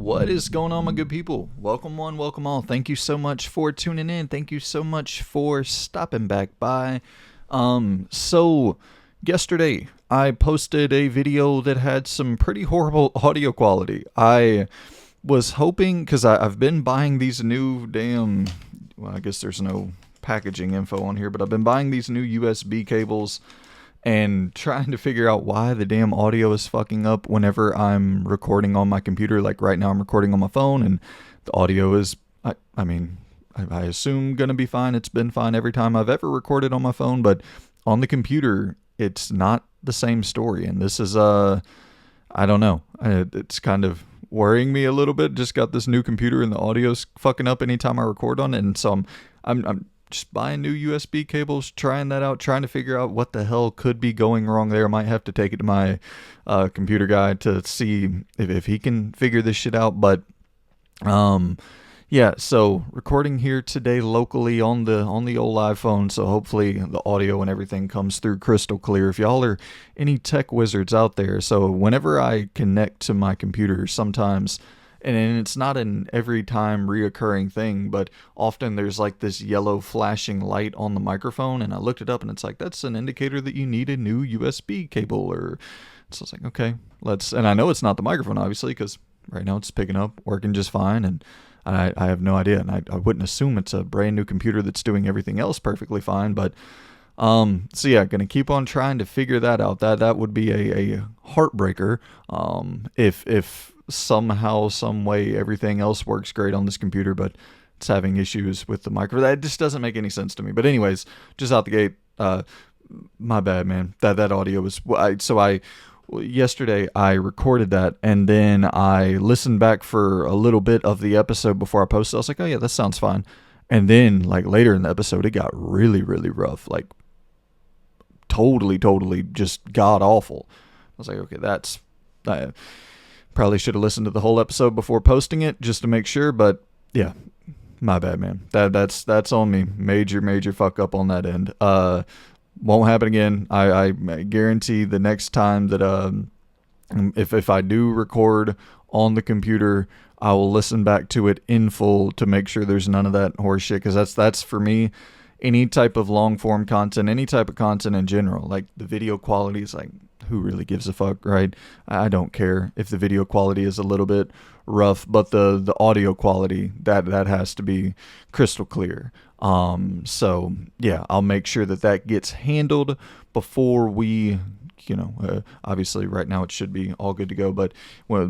What is going on, my good people? Welcome one, welcome all. Thank you so much for tuning in. Thank you so much for stopping back by. So yesterday I posted a video that had some pretty horrible audio quality. I was hoping, because I've been buying these new well, I guess there's no packaging info on here, but I've been buying these new USB cables and trying to figure out why the damn audio is fucking up whenever I'm recording on my computer. Like right now I'm recording on my phone and the audio is, I assume gonna be fine. It's been fine every time I've ever recorded on my phone, but on the computer, it's not the same story. And this is, I don't know. It's kind of worrying me a little bit. Just got this new computer and the audio's fucking up anytime I record on it. And so I'm just buying new USB cables, trying that out, trying to figure out what the hell could be going wrong there. I might have to take it to my computer guy to see if he can figure this shit out. But yeah, so recording here today locally on the old iPhone, so hopefully the audio and everything comes through crystal clear. If y'all are any tech wizards out there, so whenever I connect to my computer, sometimes, and it's not an every time reoccurring thing, but often there's like this yellow flashing light on the microphone, and I looked it up and it's like, that's an indicator that you need a new USB cable. Or so it's like, okay, and I know it's not the microphone, obviously, because right now it's picking up, working just fine, and I have no idea, and I wouldn't assume it's a brand new computer that's doing everything else perfectly fine. But so yeah, gonna keep on trying to figure that out. That would be a heartbreaker. If somehow, some way, everything else works great on this computer, but it's having issues with the micro. That just doesn't make any sense to me. But anyways, just out the gate, my bad, man. That audio was yesterday I recorded that, and then I listened back for a little bit of the episode before I posted. I was like, oh yeah, that sounds fine. And then like later in the episode, it got really, really rough. Like totally just god awful. I was like, okay, I probably should have listened to the whole episode before posting it just to make sure. But yeah, my bad, man. That's on me. Major fuck up on that end. Won't happen again. I guarantee the next time that if I do record on the computer, I will listen back to it in full to make sure there's none of that horse shit. Because that's for me, any type of long form content, any type of content in general. Like the video quality is like, who really gives a fuck, right? I don't care if the video quality is a little bit rough, but the audio quality, that has to be crystal clear. So yeah, I'll make sure that gets handled before we, obviously right now it should be all good to go, but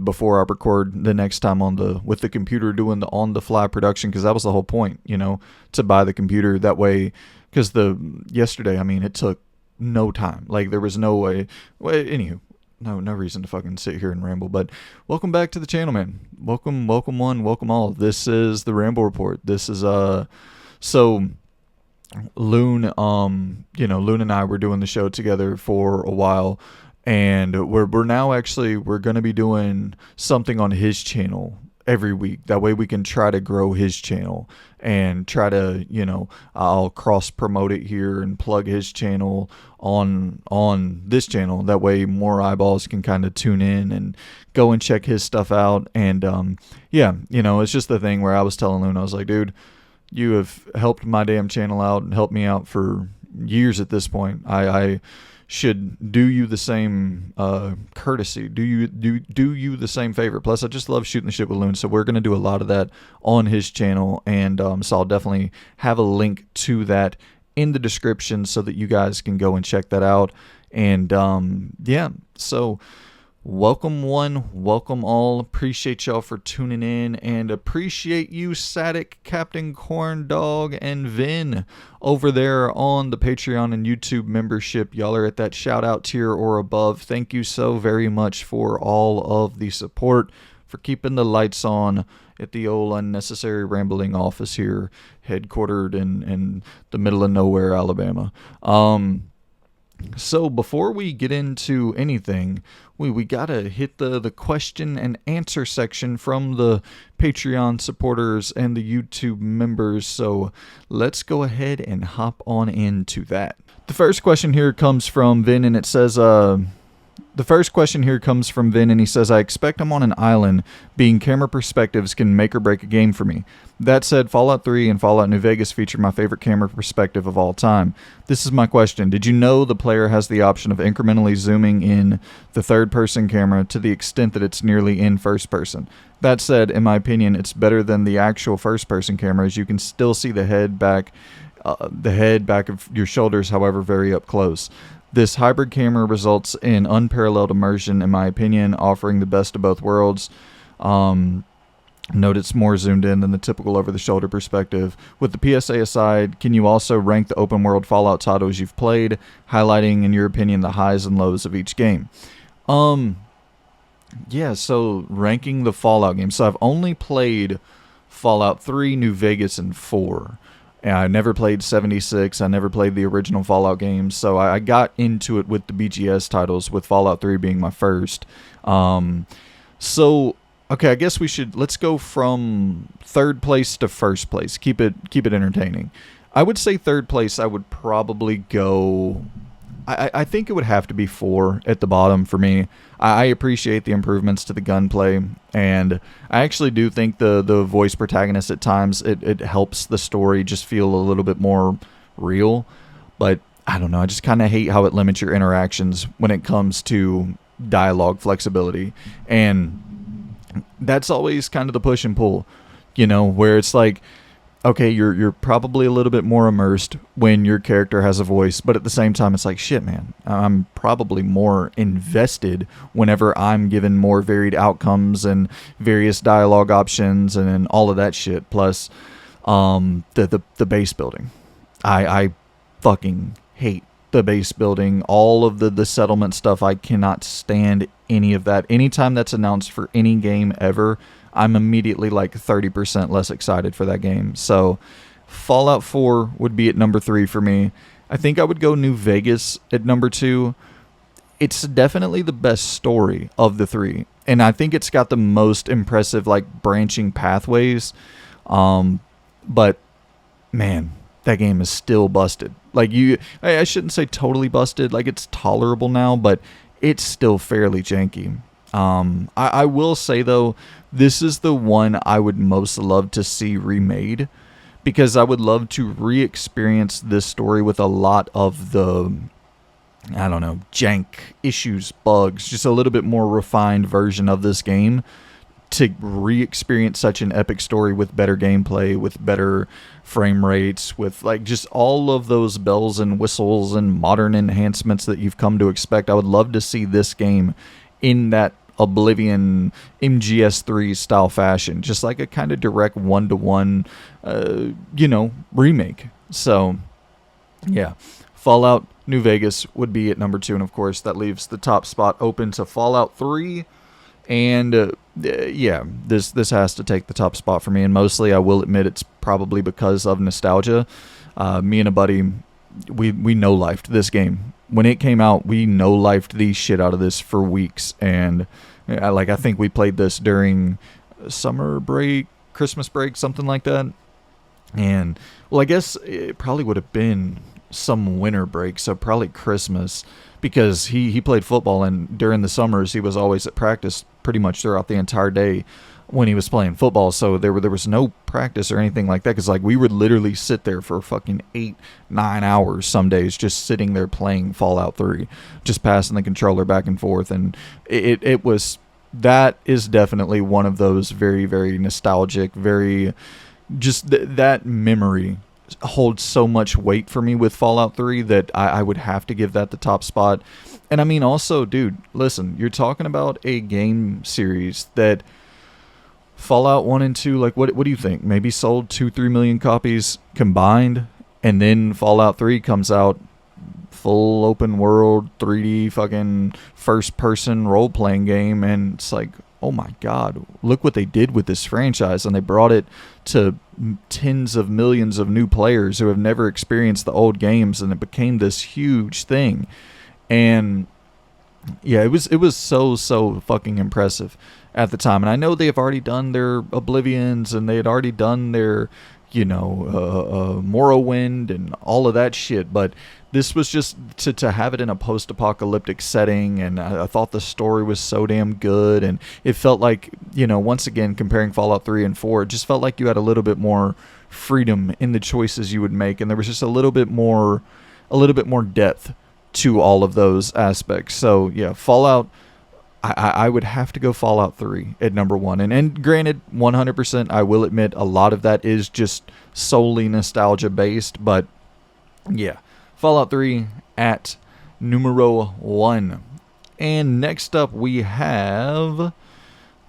before I record the next time with the computer doing the on the fly production, because that was the whole point, to buy the computer that way. Because yesterday, it took no time. Like there was no way. Well, anywho, no reason to fucking sit here and ramble. But welcome back to the channel, man. Welcome one, welcome all. This is the Ramble Report. This is so Loon, Loon and I were doing the show together for a while, and we're going to be doing something on his channel every week. That way we can try to grow his channel and try to, I'll cross promote it here and plug his channel on this channel. That way more eyeballs can kind of tune in and go and check his stuff out. And yeah, it's just the thing where I was telling Loon, I was like, dude, you have helped my damn channel out and helped me out for years at this point. I should do you the same courtesy, do you the same favor. Plus I just love shooting the shit with Loon, so we're going to do a lot of that on his channel. And so I'll definitely have a link to that in the description so that you guys can go and check that out. And yeah, so welcome one, welcome all. Appreciate y'all for tuning in, and appreciate you, Sadik, Captain Corn Dog, and Vin over there on the Patreon and YouTube membership. Y'all are at that shout out tier or above. Thank you so very much for all of the support, for keeping the lights on at the old unnecessary rambling office here, headquartered in the middle of nowhere, Alabama. So before we get into anything, we gotta hit the question and answer section from the Patreon supporters and the YouTube members. So let's go ahead and hop on into that. The first question here comes from Vin, and it says, the first question here comes from Vin, and he says, I expect I'm on an island. Being camera perspectives can make or break a game for me. That said, Fallout 3 and Fallout New Vegas feature my favorite camera perspective of all time. This is my question. Did you know the player has the option of incrementally zooming in the third-person camera to the extent that it's nearly in first person? That said, in my opinion, it's better than the actual first-person camera, as you can still see the head back of your shoulders, however, very up close. This hybrid camera results in unparalleled immersion, in my opinion, offering the best of both worlds. Note it's more zoomed in than the typical over-the-shoulder perspective. With the PSA aside, can you also rank the open-world Fallout titles you've played, highlighting, in your opinion, the highs and lows of each game? Yeah, so ranking the Fallout games. So I've only played Fallout 3, New Vegas, and 4. I never played 76. I never played the original Fallout games. So I got into it with the BGS titles, with Fallout 3 being my first. So, okay, I guess let's go from third place to first place. Keep it entertaining. I would say third place, I would probably go... I think it would have to be 4 at the bottom for me. I appreciate the improvements to the gunplay, and I actually do think the voice protagonist at times, it helps the story just feel a little bit more real. But I don't know, I just kind of hate how it limits your interactions when it comes to dialogue flexibility. And that's always kind of the push and pull, where it's like, okay, you're probably a little bit more immersed when your character has a voice, but at the same time, it's like, shit, man, I'm probably more invested whenever I'm given more varied outcomes and various dialogue options and all of that shit. Plus, the base building. I fucking hate the base building. All of the settlement stuff, I cannot stand any of that. Anytime that's announced for any game ever, I'm immediately like 30% less excited for that game. So Fallout 4 would be at number 3 for me. I think I would go New Vegas at number 2. It's definitely the best story of the 3. And I think it's got the most impressive like branching pathways. But man, that game is still busted. Like I shouldn't say totally busted. Like it's tolerable now, but it's still fairly janky. I will say though, this is the one I would most love to see remade, because I would love to re-experience this story with a lot of the, I don't know, jank issues, bugs, just a little bit more refined version of this game, to re-experience such an epic story with better gameplay, with better frame rates, with like just all of those bells and whistles and modern enhancements that you've come to expect. I would love to see this game in that Oblivion MGS3 style fashion, just like a kind of direct one-to-one remake. So yeah, Fallout New Vegas would be at number 2, and of course that leaves the top spot open to Fallout 3. And yeah, this has to take the top spot for me, and mostly I will admit it's probably because of nostalgia. Me and a buddy, we no-lifed this game. When it came out, we no-lifed the shit out of this for weeks, and I think we played this during summer break, Christmas break, something like that. And well, I guess it probably would have been some winter break, so probably Christmas, because he played football, and during the summers he was always at practice pretty much throughout the entire day when he was playing football. So there was no practice or anything like that, because like we would literally sit there for fucking 8-9 hours some days, just sitting there playing Fallout 3, just passing the controller back and forth. And that is definitely one of those very, very nostalgic, very just that memory holds so much weight for me with Fallout 3 that I would have to give that the top spot. And I mean, also, dude, listen, you're talking about a game series that Fallout 1 and 2, like, what do you think? Maybe sold 2-3 million copies combined, and then Fallout 3 comes out, full open world, 3D fucking first-person role-playing game, and it's like, oh my god, look what they did with this franchise, and they brought it to tens of millions of new players who have never experienced the old games, and it became this huge thing. And yeah, it was so fucking impressive at the time. And I know they have already done their Oblivions, and they had already done their Morrowind and all of that shit. But this was just to have it in a post-apocalyptic setting, and I thought the story was so damn good, and it felt like, once again, comparing Fallout 3 and 4, it just felt like you had a little bit more freedom in the choices you would make, and there was just a little bit more depth to all of those aspects. So yeah, Fallout, I would have to go Fallout 3 at number one. And granted, 100%, I will admit a lot of that is just solely nostalgia based. But yeah, Fallout 3 at numero one. And next up we have,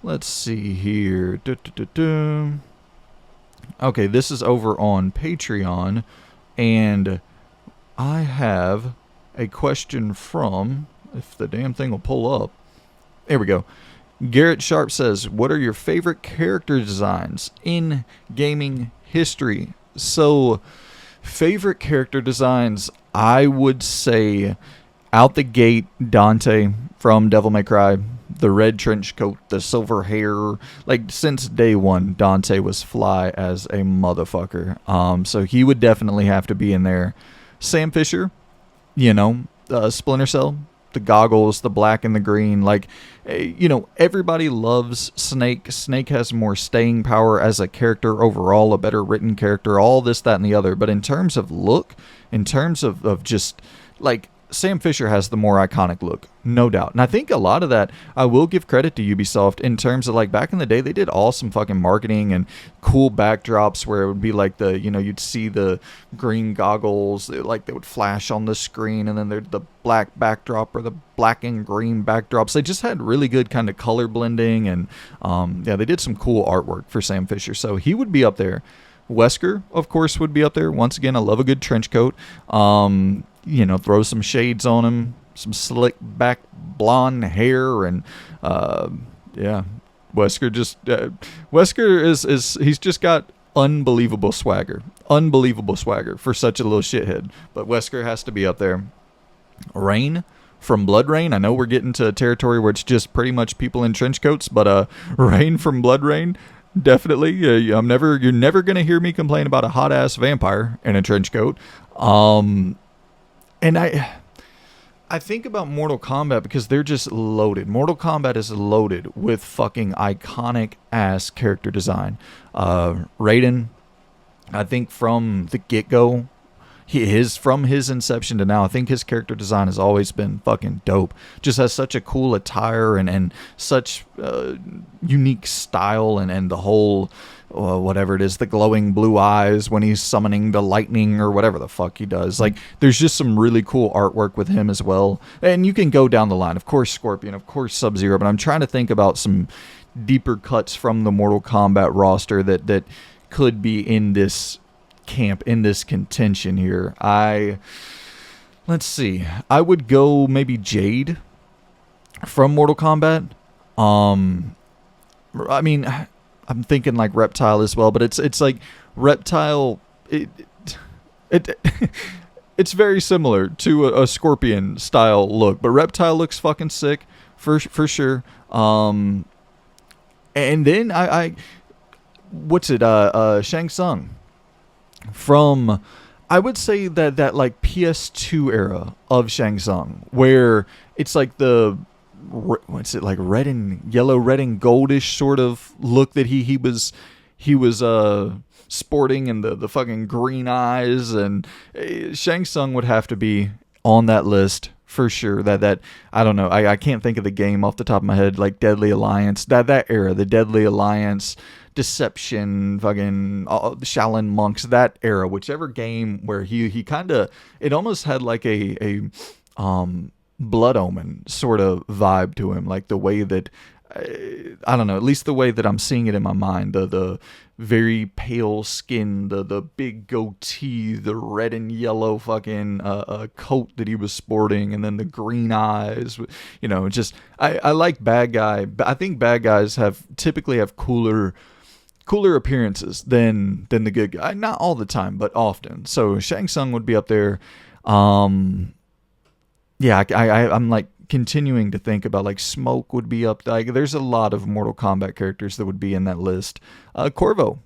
let's see here. Okay, this is over on Patreon. And I have a question from, if the damn thing will pull up. There we go. Garrett Sharp says, what are your favorite character designs in gaming history? So, favorite character designs, I would say, out the gate, Dante from Devil May Cry. The red trench coat, the silver hair. Like, since day one, Dante was fly as a motherfucker. So he would definitely have to be in there. Sam Fisher, Splinter Cell, the goggles, the black and the green, everybody loves Snake. Snake has more staying power as a character overall, a better written character, all this, that, and the other. But in terms of look, in terms of just, Sam Fisher has the more iconic look, no doubt. And I think a lot of that, I will give credit to Ubisoft in terms of, back in the day, they did awesome fucking marketing and cool backdrops where it would be you'd see the green goggles, they would flash on the screen, and then there'd the black backdrop or the black and green backdrops. They just had really good kind of color blending, and they did some cool artwork for Sam Fisher. So he would be up there. Wesker, of course, would be up there. Once again, I love a good trench coat. Throw some shades on him, some slick back blonde hair, and Wesker he's just got unbelievable swagger for such a little shithead. But Wesker has to be up there. Rain from Blood Rain. I know we're getting to a territory where it's just pretty much people in trench coats, but Rain from Blood Rain, definitely. You're never gonna hear me complain about a hot ass vampire in a trench coat. And I think about Mortal Kombat because they're just loaded. Mortal Kombat is loaded with fucking iconic ass character design. Raiden, I think from the get-go, from his inception to now, I think his character design has always been fucking dope. Just has such a cool attire and such unique style, and the whole whatever it is, the glowing blue eyes when he's summoning the lightning or whatever the fuck he does. There's just some really cool artwork with him as well. And you can go down the line. Of course, Scorpion, of course, Sub-Zero, but I'm trying to think about some deeper cuts from the Mortal Kombat roster that could be in this camp, in this contention here. Let's see. I would go maybe Jade from Mortal Kombat. I mean, I'm thinking Reptile as well, but it's like Reptile. It's very similar to a Scorpion style look, but Reptile looks fucking sick for sure. And then what's it? Shang Tsung from, I would say that PS2 era of Shang Tsung, where it's the red and yellow, red and goldish sort of look that he was sporting, and the fucking green eyes, and Shang Tsung would have to be on that list for sure. That I don't know, I can't think of the game off the top of my head, Deadly Alliance, that era, the Deadly Alliance, Deception, fucking Shaolin Monks, that era, whichever game where he kind of, it almost had a Blood Omen sort of vibe to him, the way that, I don't know, at least the way that I'm seeing it in my mind, the very pale skin, the big goatee, the red and yellow fucking coat that he was sporting, and then the green eyes, just, I like bad guy. I think bad guys typically have cooler appearances than the good guy. Not all the time, but often. So Shang Tsung would be up there. Yeah, I'm continuing to think about Smoke would be up there. There's a lot of Mortal Kombat characters that would be in that list. Corvo,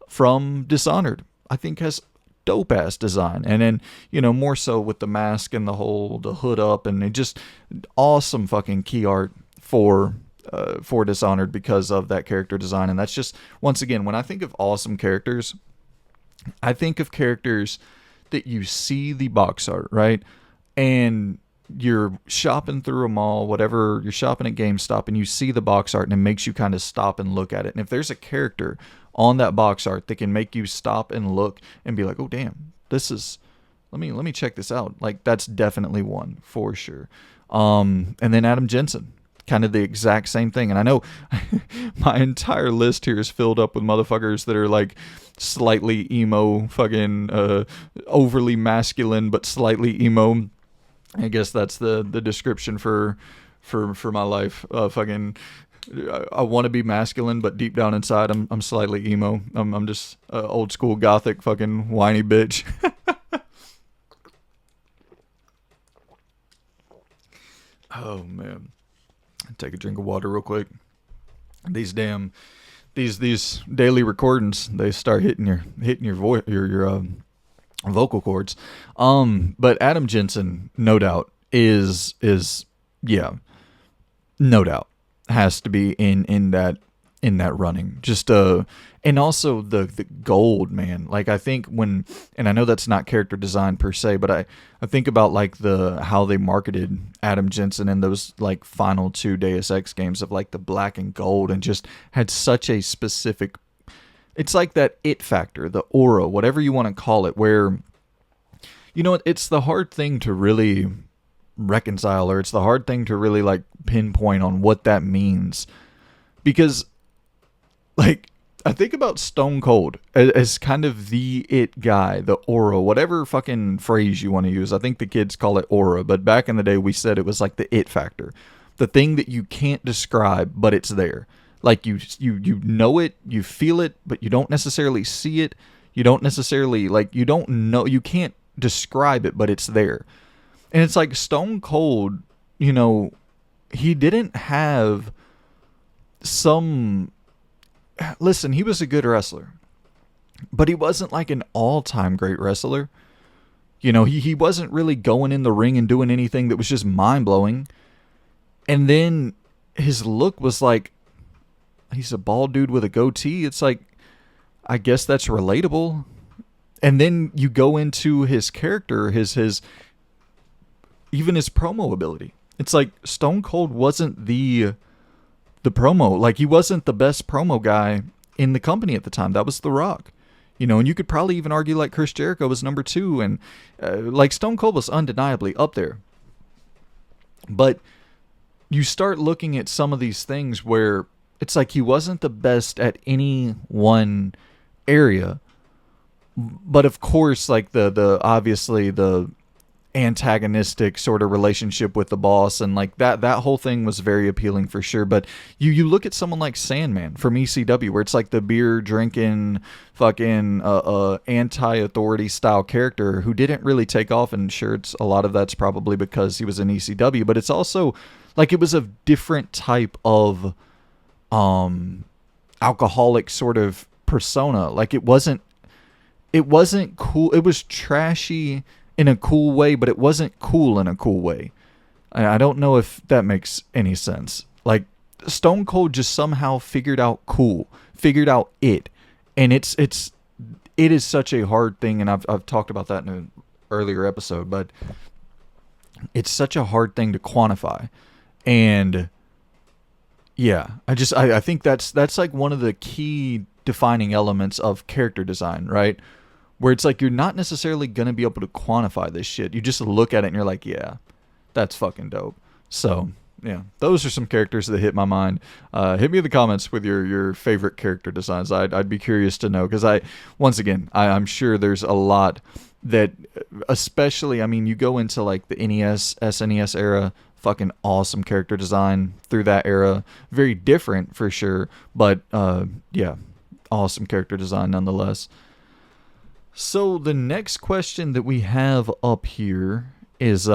from Dishonored. I think has dope ass design, and then more so with the mask and the hood up, and it just awesome fucking key art for Dishonored because of that character design. And that's just, once again, when I think of awesome characters, I think of characters that you see the box art, right? And you're shopping through a mall, whatever, you're shopping at GameStop, and you see the box art and it makes you kind of stop and look at it. And if there's a character on that box art that can make you stop and look and be like, oh damn, this is, let me check this out. Like, that's definitely one for sure. And then Adam Jensen, kind of the exact same thing. And I know my entire list here is filled up with motherfuckers that are like slightly emo, fucking overly masculine but slightly emo. I guess that's the description for my life. Fucking, I want to be masculine, but deep down inside, I'm slightly emo. I'm just old school gothic fucking whiny bitch. Oh man, take a drink of water real quick. These daily recordings, they start hitting your voice, your vocal cords. But Adam Jensen, no doubt, is yeah, no doubt has to be in that running. Just and also the gold, man. Like, I think when, and I know that's not character design per se, but I think about like how they marketed Adam Jensen in those like final 2 Deus Ex games of like the black and gold, and just had such a specific, it's like that it factor, the aura, whatever you want to call it, where it's the hard thing to really reconcile, or it's the hard thing to really like pinpoint on what that means, because like I think about Stone Cold as kind of the it guy, the aura, whatever fucking phrase you want to use. I think the kids call it aura, but back in the day we said it was like the it factor, the thing that you can't describe but it's there. Like you know it, you feel it, but you don't necessarily see it. You don't necessarily, like, you don't know, you can't describe it, but it's there. And it's like Stone Cold, he didn't have some, listen, he was a good wrestler, but he wasn't like an all-time great wrestler. He wasn't really going in the ring and doing anything that was just mind-blowing. And then his look was like, he's a bald dude with a goatee. It's like, I guess that's relatable. And then you go into his character, his even his promo ability. It's like Stone Cold wasn't the promo. Like, he wasn't the best promo guy in the company at the time. That was The Rock. And you could probably even argue like Chris Jericho was number 2, and like Stone Cold was undeniably up there. But you start looking at some of these things where it's like he wasn't the best at any one area. But of course, like the obviously the antagonistic sort of relationship with the boss, and like that whole thing was very appealing for sure. But you look at someone like Sandman from ECW, where it's like the beer drinking fucking anti-authority style character who didn't really take off, and sure, a lot of that's probably because he was in ECW, but it's also like it was a different type of alcoholic sort of persona. Like, it wasn't cool. It was trashy in a cool way, but it wasn't cool in a cool way. I don't know if that makes any sense. Like, Stone Cold just somehow figured out it. And it is such a hard thing, and I've talked about that in an earlier episode, but it's such a hard thing to quantify. And yeah, I think that's like one of the key defining elements of character design, right? Where it's like you're not necessarily going to be able to quantify this shit. You just look at it and you're like, yeah, that's fucking dope. So, yeah, those are some characters that hit my mind. Hit me in the comments with your favorite character designs. I'd be curious to know, because I'm sure there's a lot that, especially, I mean, you go into like the NES, SNES era, fucking awesome character design through that era. Very different for sure, but yeah, awesome character design nonetheless. So the next question that we have up here is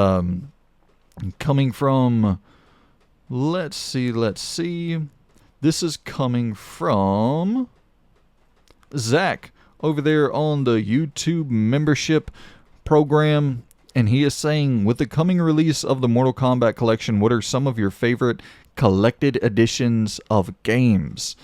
coming from, let's see. This is coming from Zach over there on the YouTube membership program, and he is saying, with the coming release of the Mortal Kombat collection, what are some of your favorite collected editions of games?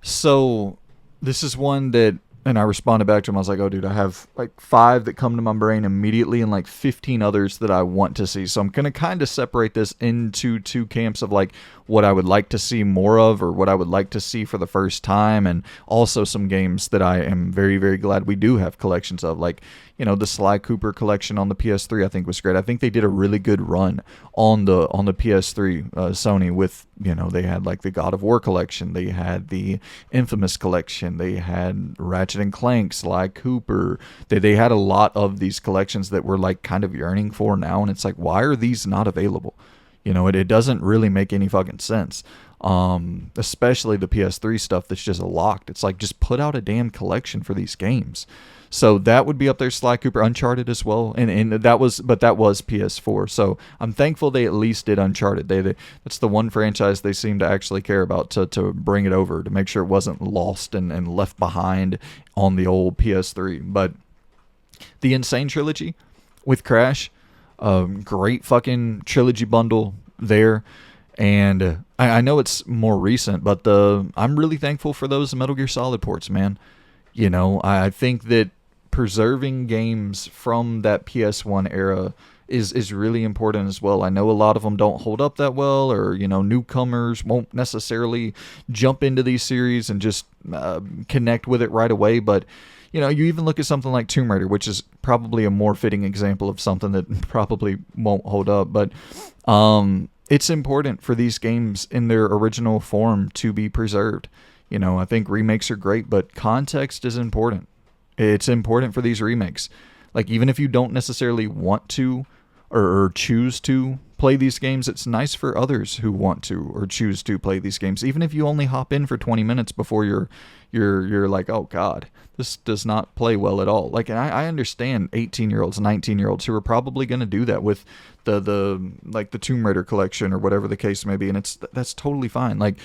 So this is one that, and I responded back to him. I was like, oh, dude, I have like 5 that come to my brain immediately and like 15 others that I want to see. So I'm going to kind of separate this into 2 camps of like what I would like to see more of, or what I would like to see for the first time, and also some games that I am very, very glad we do have collections of. Like, you know, the Sly Cooper collection on the PS3 I think was great. I think they did a really good run on the PS3, Sony, with, you know, they had like the God of War collection, they had the Infamous collection, they had Ratchet and Clank, Sly Cooper. They had a lot of these collections that we're like kind of yearning for now, and it's like, why are these not available? You know, it doesn't really make any fucking sense. Especially the PS3 stuff that's just locked. It's like, just put out a damn collection for these games. So that would be up there. Sly Cooper, Uncharted as well, and that was PS4. So I'm thankful they at least did Uncharted. That's the one franchise they seem to actually care about to bring it over, to make sure it wasn't lost and left behind on the old PS3. But the Insane trilogy with Crash, great fucking trilogy bundle there. And I know it's more recent, but I'm really thankful for those Metal Gear Solid ports, man. You know, I think that preserving games from that PS1 era is really important as well. I know a lot of them don't hold up that well, or, you know, newcomers won't necessarily jump into these series and just connect with it right away. But, you know, you even look at something like Tomb Raider, which is probably a more fitting example of something that probably won't hold up. But it's important for these games in their original form to be preserved. You know, I think remakes are great, but context is important. It's important for these remakes. Like, even if you don't necessarily want to or choose to play these games, it's nice for others who want to or choose to play these games. Even if you only hop in for 20 minutes before you're like, oh God, this does not play well at all. Like, and I understand 18-year-olds, 19-year-olds who are probably going to do that with the like the Tomb Raider collection or whatever the case may be, and that's totally fine. Like,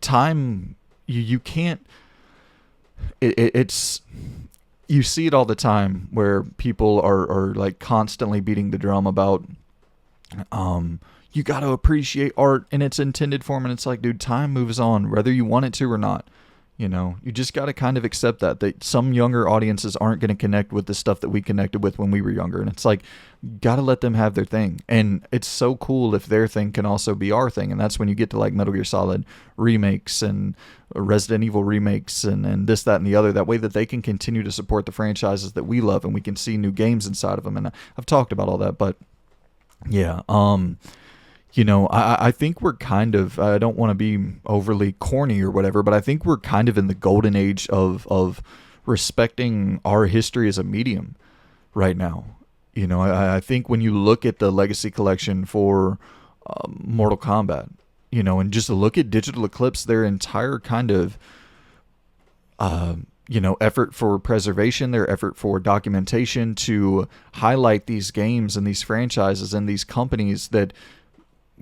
time, you can't. It's you see it all the time where people are like constantly beating the drum about you got to appreciate art in its intended form, and it's like, dude, time moves on whether you want it to or not. You know, you just got to kind of accept that some younger audiences aren't going to connect with the stuff that we connected with when we were younger. And it's like, got to let them have their thing. And it's so cool if their thing can also be our thing. And that's when you get to like Metal Gear Solid remakes and Resident Evil remakes and this, that, and the other. That way that they can continue to support the franchises that we love, and we can see new games inside of them. And I've talked about all that, but yeah, you know, I think we're kind of, I don't want to be overly corny or whatever, but I think we're kind of in the golden age of respecting our history as a medium right now. You know, I think when you look at the Legacy Collection for Mortal Kombat, you know, and just look at Digital Eclipse, their entire kind of, you know, effort for preservation, their effort for documentation to highlight these games and these franchises and these companies that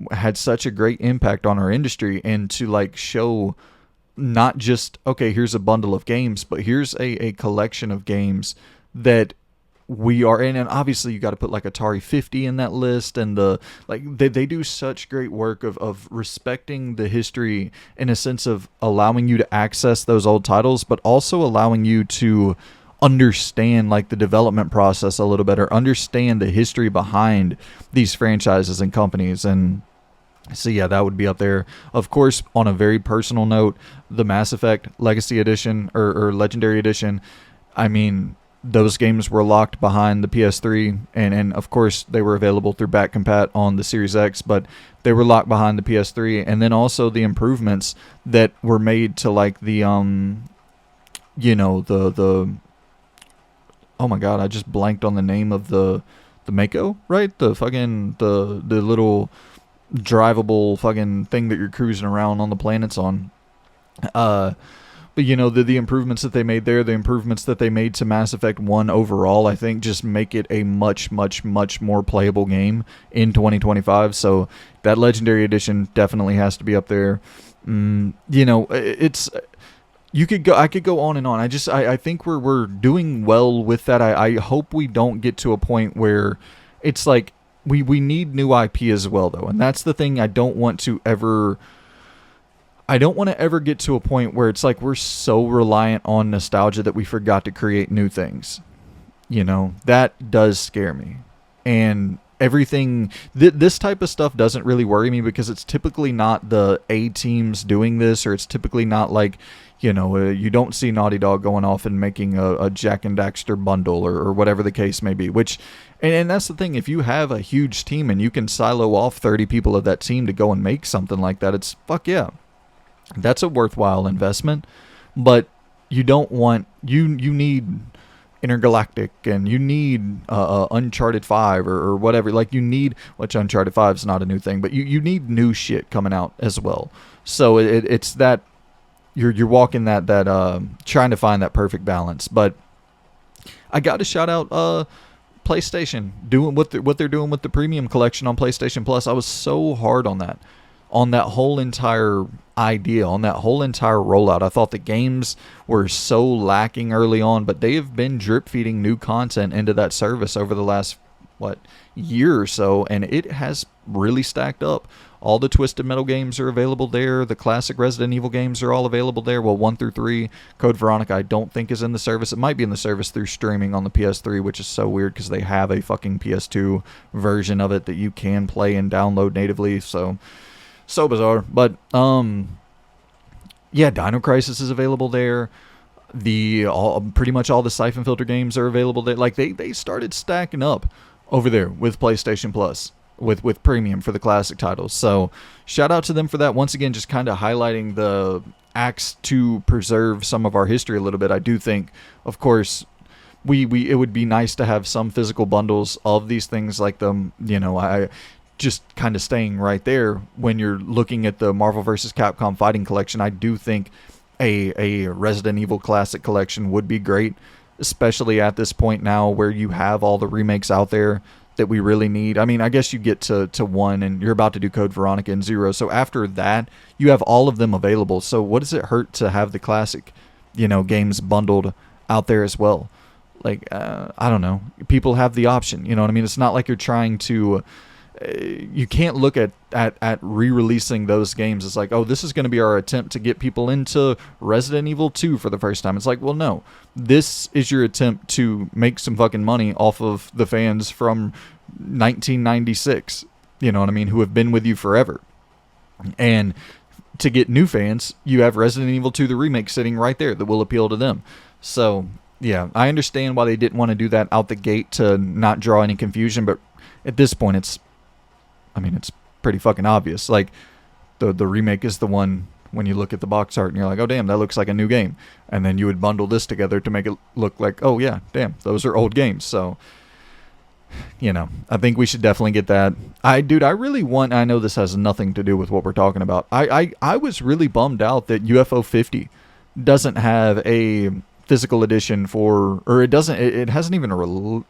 had such a great impact on our industry, and to like show not just, okay, here's a bundle of games, but here's a collection of games that we are in. And obviously you got to put like Atari 50 in that list, and they do such great work of respecting the history in a sense of allowing you to access those old titles, but also allowing you to understand like the development process a little better, understand the history behind these franchises and companies. And so yeah, that would be up there. Of course, on a very personal note, the Mass Effect Legacy Edition or Legendary Edition, I mean, those games were locked behind the PS3, and of course they were available through back compat on the Series X, but they were locked behind the PS3. And then also the improvements that were made to like the you know, the oh my god, I just blanked on the name of the Mako, right? The fucking the little drivable fucking thing that you're cruising around on the planets on. But you know, the improvements that they made there, the improvements that they made to Mass Effect 1 overall, I think just make it a much, much, much more playable game in 2025. So that Legendary Edition definitely has to be up there. You know, it's I could go on and on. I think we're doing well with that. I hope we don't get to a point where it's like we need new IP as well though. And that's the thing I don't want to ever get to a point where it's like we're so reliant on nostalgia that we forgot to create new things. That does scare me. And everything, this type of stuff doesn't really worry me because it's typically not the A teams doing this, or it's typically not like, you don't see Naughty Dog going off and making a Jack and Daxter bundle or whatever the case may be, which, and that's the thing, if you have a huge team and you can silo off 30 people of that team to go and make something like that, it's fuck yeah. That's a worthwhile investment, but you don't want, you need Intergalactic, and you need Uncharted 5 or whatever. Like, you need, which Uncharted 5 is not a new thing, but you need new shit coming out as well. So it's that you're walking that trying to find that perfect balance. But I got to shout out PlayStation doing what they're doing with the premium collection on PlayStation Plus. I was so hard on that whole entire idea, on that whole entire rollout. I thought the games were so lacking early on, but they have been drip feeding new content into that service over the last year or so, and it has really stacked up. All the Twisted Metal games are available there. The classic Resident Evil games are all available there. Well, 1 through 3. Code Veronica I don't think is in the service. It might be in the service through streaming on the PS3, which is so weird because they have a fucking PS2 version of it that you can play and download natively. So bizarre. But yeah, Dino Crisis is available there. Pretty much all the Siphon Filter games are available there. Like, they started stacking up over there with PlayStation Plus with premium for the classic titles. So shout out to them for that. Once again, just kind of highlighting the acts to preserve some of our history a little bit. I do think, of course, it would be nice to have some physical bundles of these things, like I just kind of staying right there when you're looking at the Marvel vs. Capcom Fighting Collection. I do think a Resident Evil Classic Collection would be great, especially at this point now where you have all the remakes out there that we really need. I mean, I guess you get to 1 and you're about to do Code Veronica and 0. So after that, you have all of them available. So what does it hurt to have the classic, games bundled out there as well? Like, I don't know. People have the option, you know what I mean? It's not like you're trying to... you can't look at re-releasing those games as like, oh, this is going to be our attempt to get people into Resident Evil 2 for the first time. It's like, well, no, this is your attempt to make some fucking money off of the fans from 1996, you know what I mean, who have been with you forever. And to get new fans, you have Resident Evil 2 the remake sitting right there that will appeal to them. So yeah, I understand why they didn't want to do that out the gate to not draw any confusion, but at this point it's pretty fucking obvious. Like, the remake is the one when you look at the box art and you're like, oh damn, that looks like a new game. And then you would bundle this together to make it look like, oh yeah, damn, those are old games. So, I think we should definitely get that. I know this has nothing to do with what we're talking about. I was really bummed out that UFO 50 doesn't have a physical edition it hasn't even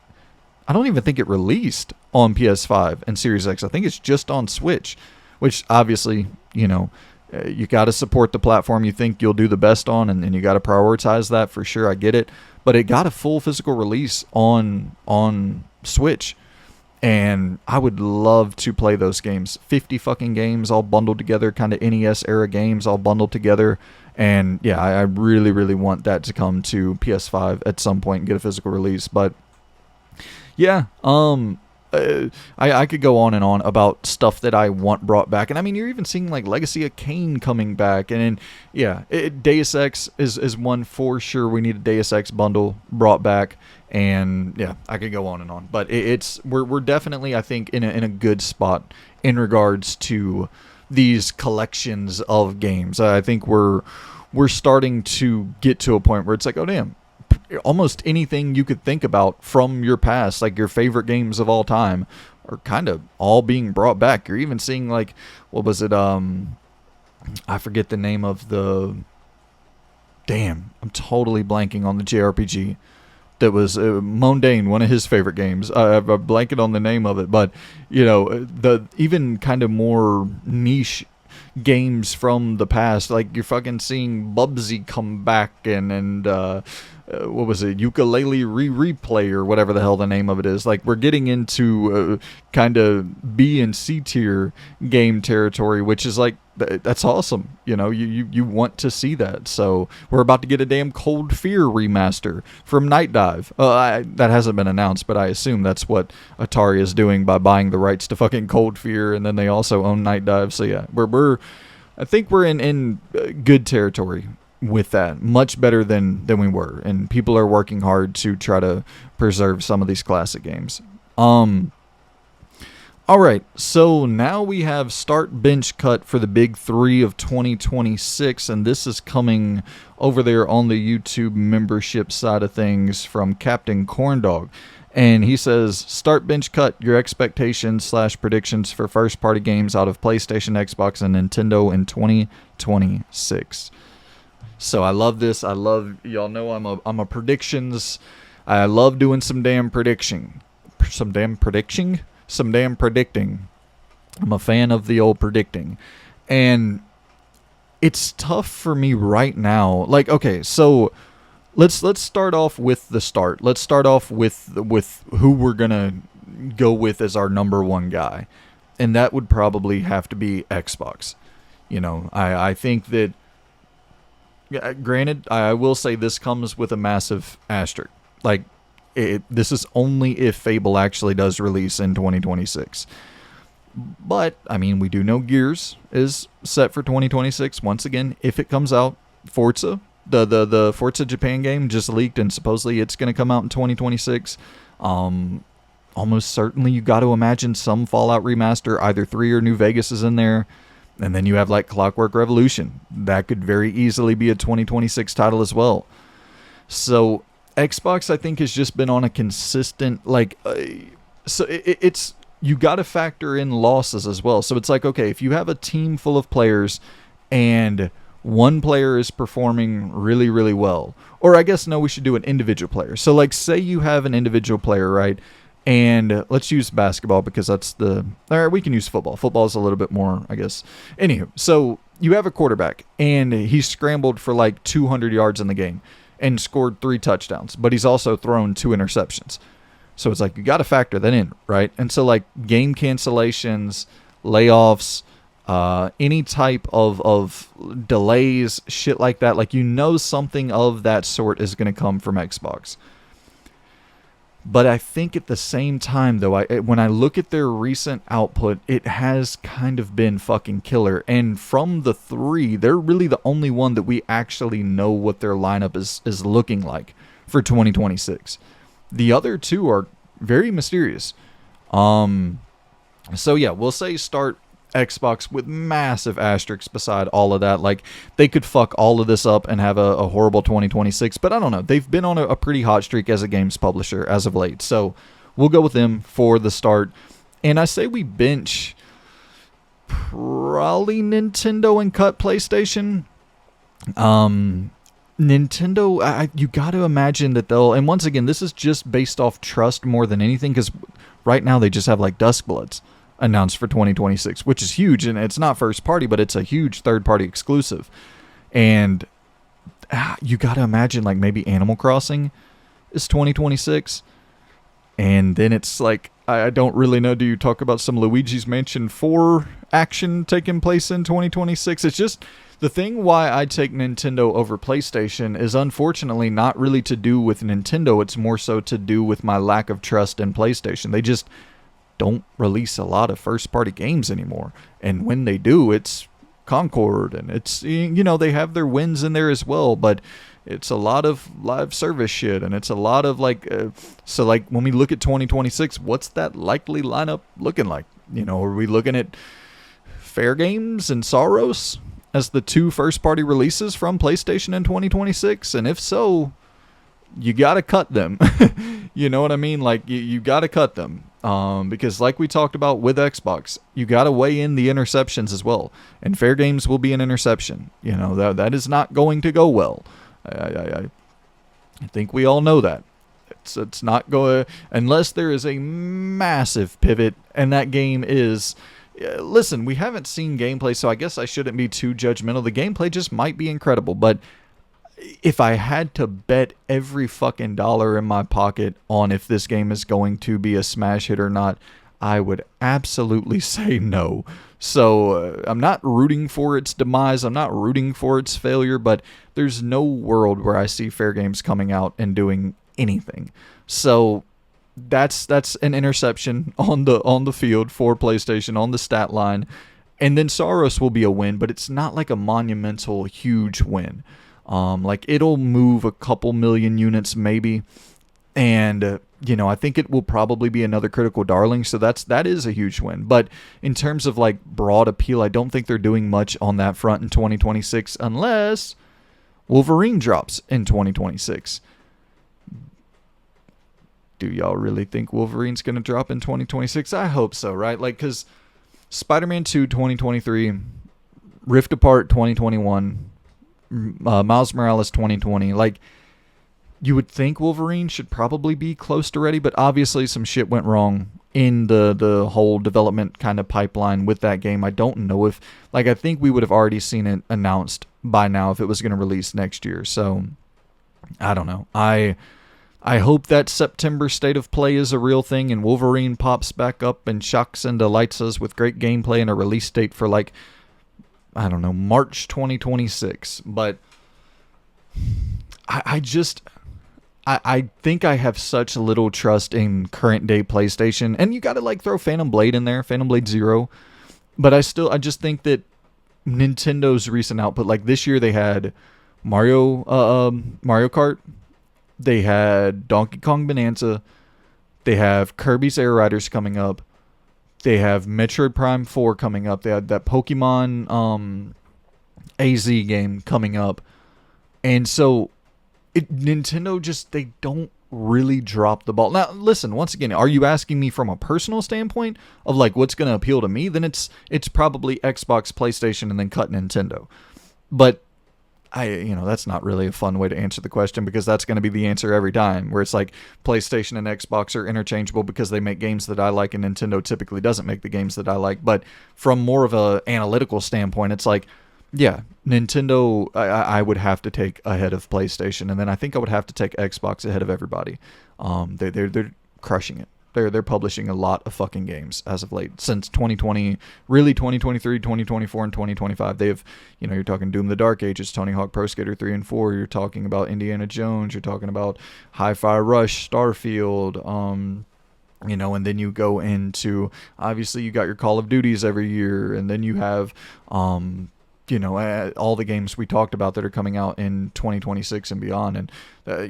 I don't even think it released on PS5 and Series X. I think it's just on Switch, which obviously, you got to support the platform you think you'll do the best on, and you got to prioritize that for sure. I get it. But it got a full physical release on Switch, and I would love to play those games. 50 fucking games all bundled together, kind of NES era games all bundled together. And yeah, I really, really want that to come to PS5 at some point and get a physical release. But yeah, I could go on and on about stuff that I want brought back. And I mean, you're even seeing like Legacy of Kain coming back. And yeah, Deus Ex is one for sure. We need a Deus Ex bundle brought back. And yeah, I could go on and on. But we're definitely, I think, in a good spot in regards to these collections of games. I think we're starting to get to a point where it's like, oh damn, almost anything you could think about from your past, like your favorite games of all time, are kind of all being brought back. You're even seeing like, what was it? I forget the name of the... Damn, I'm totally blanking on the JRPG. That was Mundane, one of his favorite games. I've blanking on the name of it, but the even kind of more niche games from the past. Like, you're fucking seeing Bubsy come back, and what was it, Ukulele Replay, or whatever the hell the name of it is. Like, we're getting into kind of B and C tier game territory, which is like, that's awesome. You want to see that. So we're about to get a damn Cold Fear remaster from Night Dive. That hasn't been announced, but I assume that's what Atari is doing by buying the rights to fucking Cold Fear, and then they also own Night Dive. So yeah, I think we're in good territory with that, much better than we were, and people are working hard to try to preserve some of these classic games. Alright, so now we have Start Bench Cut for the Big 3 of 2026, and this is coming over there on the YouTube membership side of things from Captain Corndog. And he says, Start Bench Cut, your expectations / predictions for first-party games out of PlayStation, Xbox, and Nintendo in 2026. So I love this. Y'all know I'm a predictions. I love doing some damn predicting. I'm a fan of the old predicting. And it's tough for me right now. Like, okay, so let's start off with the start. Let's start off with who we're going to go with as our number one guy. And that would probably have to be Xbox. I think that, granted, I will say this comes with a massive asterisk. Like, this is only if Fable actually does release in 2026. But, I mean, we do know Gears is set for 2026. Once again, if it comes out. Forza, the Forza Japan game just leaked, and supposedly it's going to come out in 2026. Almost certainly you got to imagine some Fallout remaster, either 3 or New Vegas is in there. And then you have, like, Clockwork Revolution. That could very easily be a 2026 title as well. So Xbox, I think, has just been on a consistent, like, it's, you got to factor in losses as well. So it's like, okay, if you have a team full of players and one player is performing really, really well, or I guess, no, we should do an individual player. So, like, say you have an individual player, right? And let's use basketball because that's or we can use football. Football is a little bit more, I guess. Anywho, so you have a quarterback and he scrambled for like 200 yards in the game and scored 3 touchdowns, but he's also thrown 2 interceptions. So it's like, you got to factor that in, right? And so, like, game cancellations, layoffs, any type of delays, shit like that, like, something of that sort is going to come from Xbox. But I think at the same time, though, when I look at their recent output, it has kind of been fucking killer. And from the 3, they're really the only one that we actually know what their lineup is looking like for 2026. The other 2 are very mysterious. So yeah, we'll say start Xbox with massive asterisks beside all of that. Like, they could fuck all of this up and have a horrible 2026, but I don't know. They've been on a pretty hot streak as a games publisher as of late, so we'll go with them for the start. And I say we bench probably Nintendo and cut PlayStation. Nintendo, you got to imagine that they'll, and once again, this is just based off trust more than anything, because right now they just have, like, Duskbloods announced for 2026, which is huge, and it's not first party, but it's a huge third party exclusive. And you got to imagine, like, maybe Animal Crossing is 2026, and then it's like, I don't really know. Do you talk about some Luigi's Mansion 4 action taking place in 2026? It's just the thing why I take Nintendo over PlayStation is unfortunately not really to do with Nintendo. It's more so to do with my lack of trust in PlayStation. They just don't release a lot of first-party games anymore. And when they do, it's Concord, and it's, they have their wins in there as well, but it's a lot of live service shit, and it's a lot of, like, so, like, when we look at 2026, what's that likely lineup looking like? Are we looking at Fair Games and Soros as the 2 first-party releases from PlayStation in 2026? And if so, you gotta cut them. You know what I mean? Like, you gotta cut them. Because like we talked about with Xbox, you got to weigh in the interceptions as well. And Fair Games will be an interception. That is not going to go well. I think we all know that. It's not going, unless there is a massive pivot, and that game is listen, we haven't seen gameplay, so I guess I shouldn't be too judgmental. The gameplay just might be incredible, but if I had to bet every fucking dollar in my pocket on if this game is going to be a smash hit or not, I would absolutely say no. So I'm not rooting for its demise. I'm not rooting for its failure, but there's no world where I see Fair Games coming out and doing anything. So that's an interception on the field for PlayStation on the stat line. And then Saros will be a win, but it's not like a monumental, huge win. Like it'll move a couple million units maybe, and I think it will probably be another critical darling. So that is a huge win. But in terms of like broad appeal, I don't think they're doing much on that front in 2026 unless Wolverine drops in 2026. Do y'all really think Wolverine's going to drop in 2026? I hope so, right? Like, because Spider-Man 2 2023, Rift Apart 2021, Miles Morales 2020. Like, you would think Wolverine should probably be close to ready, but obviously some shit went wrong in the whole development kind of pipeline with that game. I don't know if, like, I think we would have already seen it announced by now if it was going to release next year. So, I don't know. I hope that September state of play is a real thing and Wolverine pops back up and shocks and delights us with great gameplay and a release date for, like, I don't know, March 2026. But I think I have such little trust in current day PlayStation. And you got to like throw Phantom Blade in there, Phantom Blade Zero. But I just think that Nintendo's recent output, like this year they had Mario Kart. They had Donkey Kong Bonanza. They have Kirby's Air Riders coming up. They have Metroid Prime 4 coming up. They had that Pokemon AZ game coming up. And so Nintendo they don't really drop the ball. Now, listen, once again, are you asking me from a personal standpoint of like what's going to appeal to me? Then it's probably Xbox, PlayStation, and then cut Nintendo. But that's not really a fun way to answer the question because that's going to be the answer every time, where it's like PlayStation and Xbox are interchangeable because they make games that I like and Nintendo typically doesn't make the games that I like. But from more of a analytical standpoint, it's like, yeah, Nintendo I would have to take ahead of PlayStation, and then I think I would have to take Xbox ahead of everybody. They're crushing it. They're publishing a lot of fucking games as of late. Since 2020, really 2023, 2024, and 2025. They've, you're talking Doom the Dark Ages, Tony Hawk Pro Skater 3 and 4. You're talking about Indiana Jones. You're talking about Hi-Fi Rush, Starfield, and then you go into, obviously you got your Call of Duties every year, and then you have, all the games we talked about that are coming out in 2026 and beyond. And,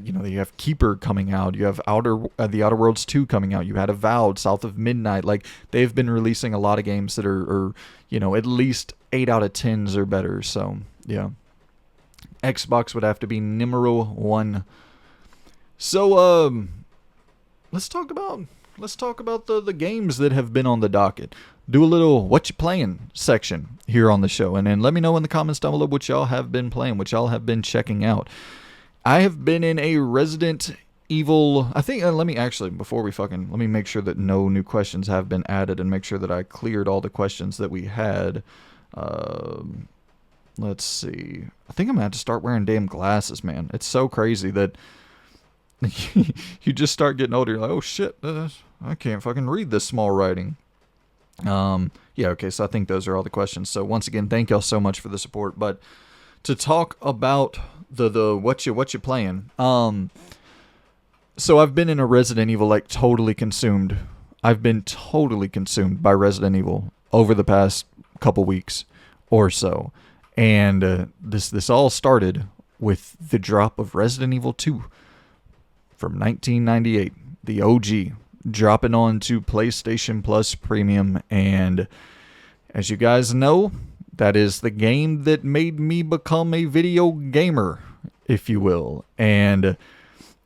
you have Keeper coming out. You have the Outer Worlds 2 coming out. You had Avowed, South of Midnight. Like, they've been releasing a lot of games that are at least 8 out of 10s or better. So, yeah. Xbox would have to be numero one. So, let's talk about the games that have been on the docket. Do a little what you playing section here on the show, and then let me know in the comments down below what y'all have been playing, what y'all have been checking out. I have been in a Resident Evil, I think, let me make sure that no new questions have been added and make sure that I cleared all the questions that we had. Let's see. I think I'm gonna have to start wearing damn glasses, man. It's so crazy that you just start getting older. You're like, oh shit, I can't fucking read this small writing. Okay, so I think those are all the questions. So once again, thank y'all so much for the support. But to talk about the what you playing, so I've been in a Resident Evil, like, totally consumed. I've been totally consumed by Resident Evil over the past couple weeks or so, and this all started with the drop of Resident Evil 2 from 1998, the OG. Dropping on to PlayStation Plus Premium, and as you guys know, that is the game that made me become a video gamer, if you will. And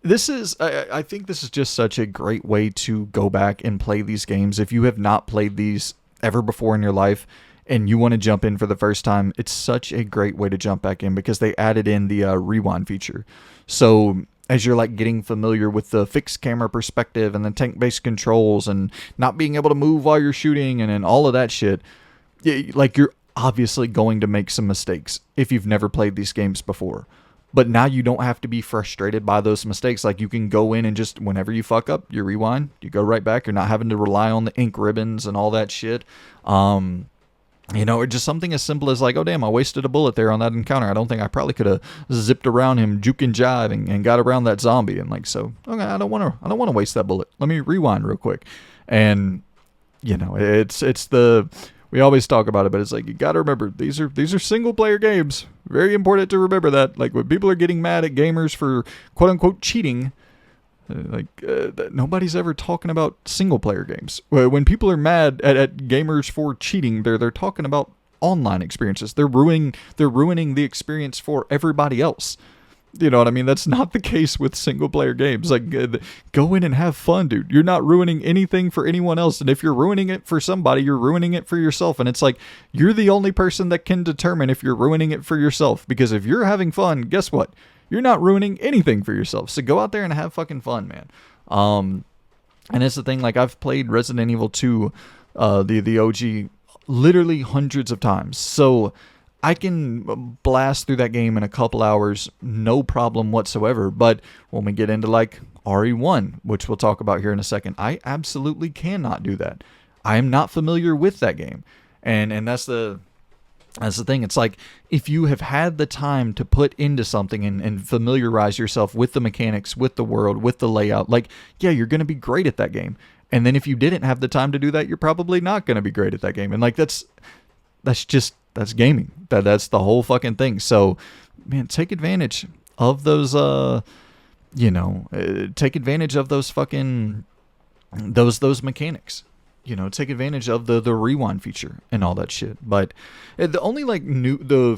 this is, I think this is just such a great way to go back and play these games. If you have not played these ever before in your life and you want to jump in for the first time, it's such a great way to jump back in because they added in the rewind feature. So as you're like getting familiar with the fixed camera perspective and the tank-based controls and not being able to move while you're shooting and all of that shit, like you're obviously going to make some mistakes if you've never played these games before. But now you don't have to be frustrated by those mistakes. Like you can go in and just, whenever you fuck up, you rewind, you go right back. You're not having to rely on the ink ribbons and all that shit. Or just something as simple as like, oh damn, I wasted a bullet there on that encounter. I don't think I probably could have zipped around him, juke and jive, and got around that zombie. And like, so okay, I don't want to waste that bullet. Let me rewind real quick. And we always talk about it, but it's like, you got to remember, these are single player games. Very important to remember that. Like when people are getting mad at gamers for quote unquote cheating, nobody's ever talking about single player games. When people are mad at gamers for cheating, they're talking about online experiences. They're ruining the experience for everybody else. You know what I mean? That's not the case with single player games. Like, go in and have fun, dude. You're not ruining anything for anyone else. And if you're ruining it for somebody, you're ruining it for yourself. And it's like, you're the only person that can determine if you're ruining it for yourself. Because if you're having fun, guess what? You're not ruining anything for yourself. So go out there and have fucking fun, man. And it's the thing, like, I've played Resident Evil 2, the OG, literally hundreds of times. So I can blast through that game in a couple hours, no problem whatsoever. But when we get into like RE1, which we'll talk about here in a second, I absolutely cannot do that. I am not familiar with that game. And that's the thing. It's like, if you have had the time to put into something and familiarize yourself with the mechanics, with the world, with the layout, like, yeah, you're going to be great at that game. And then if you didn't have the time to do that, you're probably not going to be great at that game. And like, that's gaming. That's the whole fucking thing. So, man, take advantage of those, take advantage of those fucking, those mechanics. Take advantage of the rewind feature and all that shit. But the only like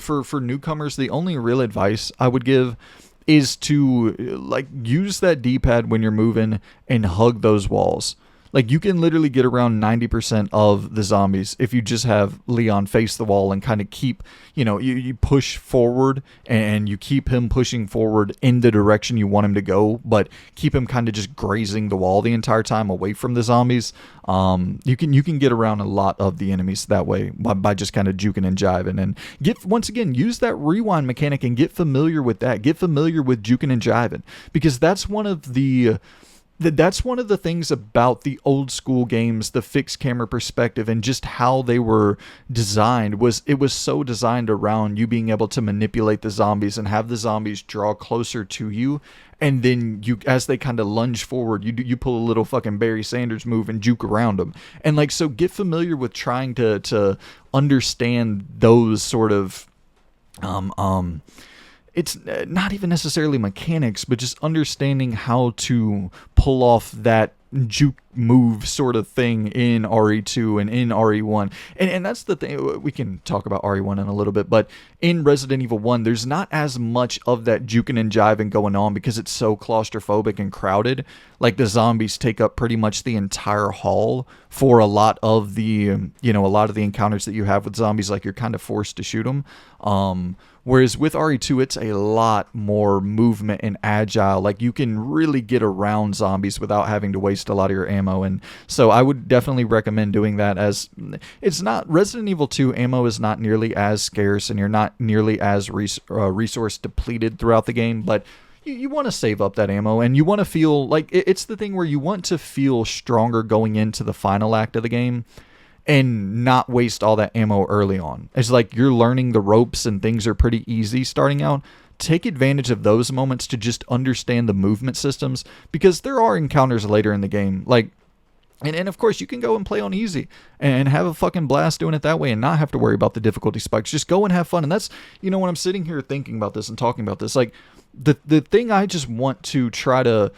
for newcomers, the only real advice I would give is to like use that D-pad when you're moving and hug those walls. Like, you can literally get around 90% of the zombies if you just have Leon face the wall and kind of keep, you push forward and you keep him pushing forward in the direction you want him to go, but keep him kind of just grazing the wall the entire time away from the zombies. You can get around a lot of the enemies that way by just kind of juking and jiving, and use that rewind mechanic and get familiar with that. Get familiar with juking and jiving, because that's one of the things about the old school games, the fixed camera perspective, and just how they were designed. It was so designed around you being able to manipulate the zombies and have the zombies draw closer to you. And then as they kind of lunge forward, you pull a little fucking Barry Sanders move and juke around them. And like, so get familiar with trying to understand those sort of, it's not even necessarily mechanics, but just understanding how to pull off that juke move sort of thing in RE2 and in RE1. And that's the thing. We can talk about RE1 in a little bit, but in Resident Evil 1, there's not as much of that juking and jiving going on because it's so claustrophobic and crowded. Like, the zombies take up pretty much the entire hall for a lot of the, encounters that you have with zombies. Like, you're kind of forced to shoot them. Whereas with RE2, it's a lot more movement and agile. Like, you can really get around zombies without having to waste a lot of your ammo. And so I would definitely recommend doing that, as it's not, Resident Evil 2 ammo is not nearly as scarce and you're not nearly as resource depleted throughout the game, but you want to save up that ammo, and you want to feel like it's the thing where you want to feel stronger going into the final act of the game and not waste all that ammo early on. It's like you're learning the ropes and things are pretty easy starting out. Take advantage of those moments to just understand the movement systems, because there are encounters later in the game. Like, and of course, you can go and play on easy and have a fucking blast doing it that way and not have to worry about the difficulty spikes. Just go and have fun. And that's, when I'm sitting here thinking about this and talking about this, like, the thing I just want to try to,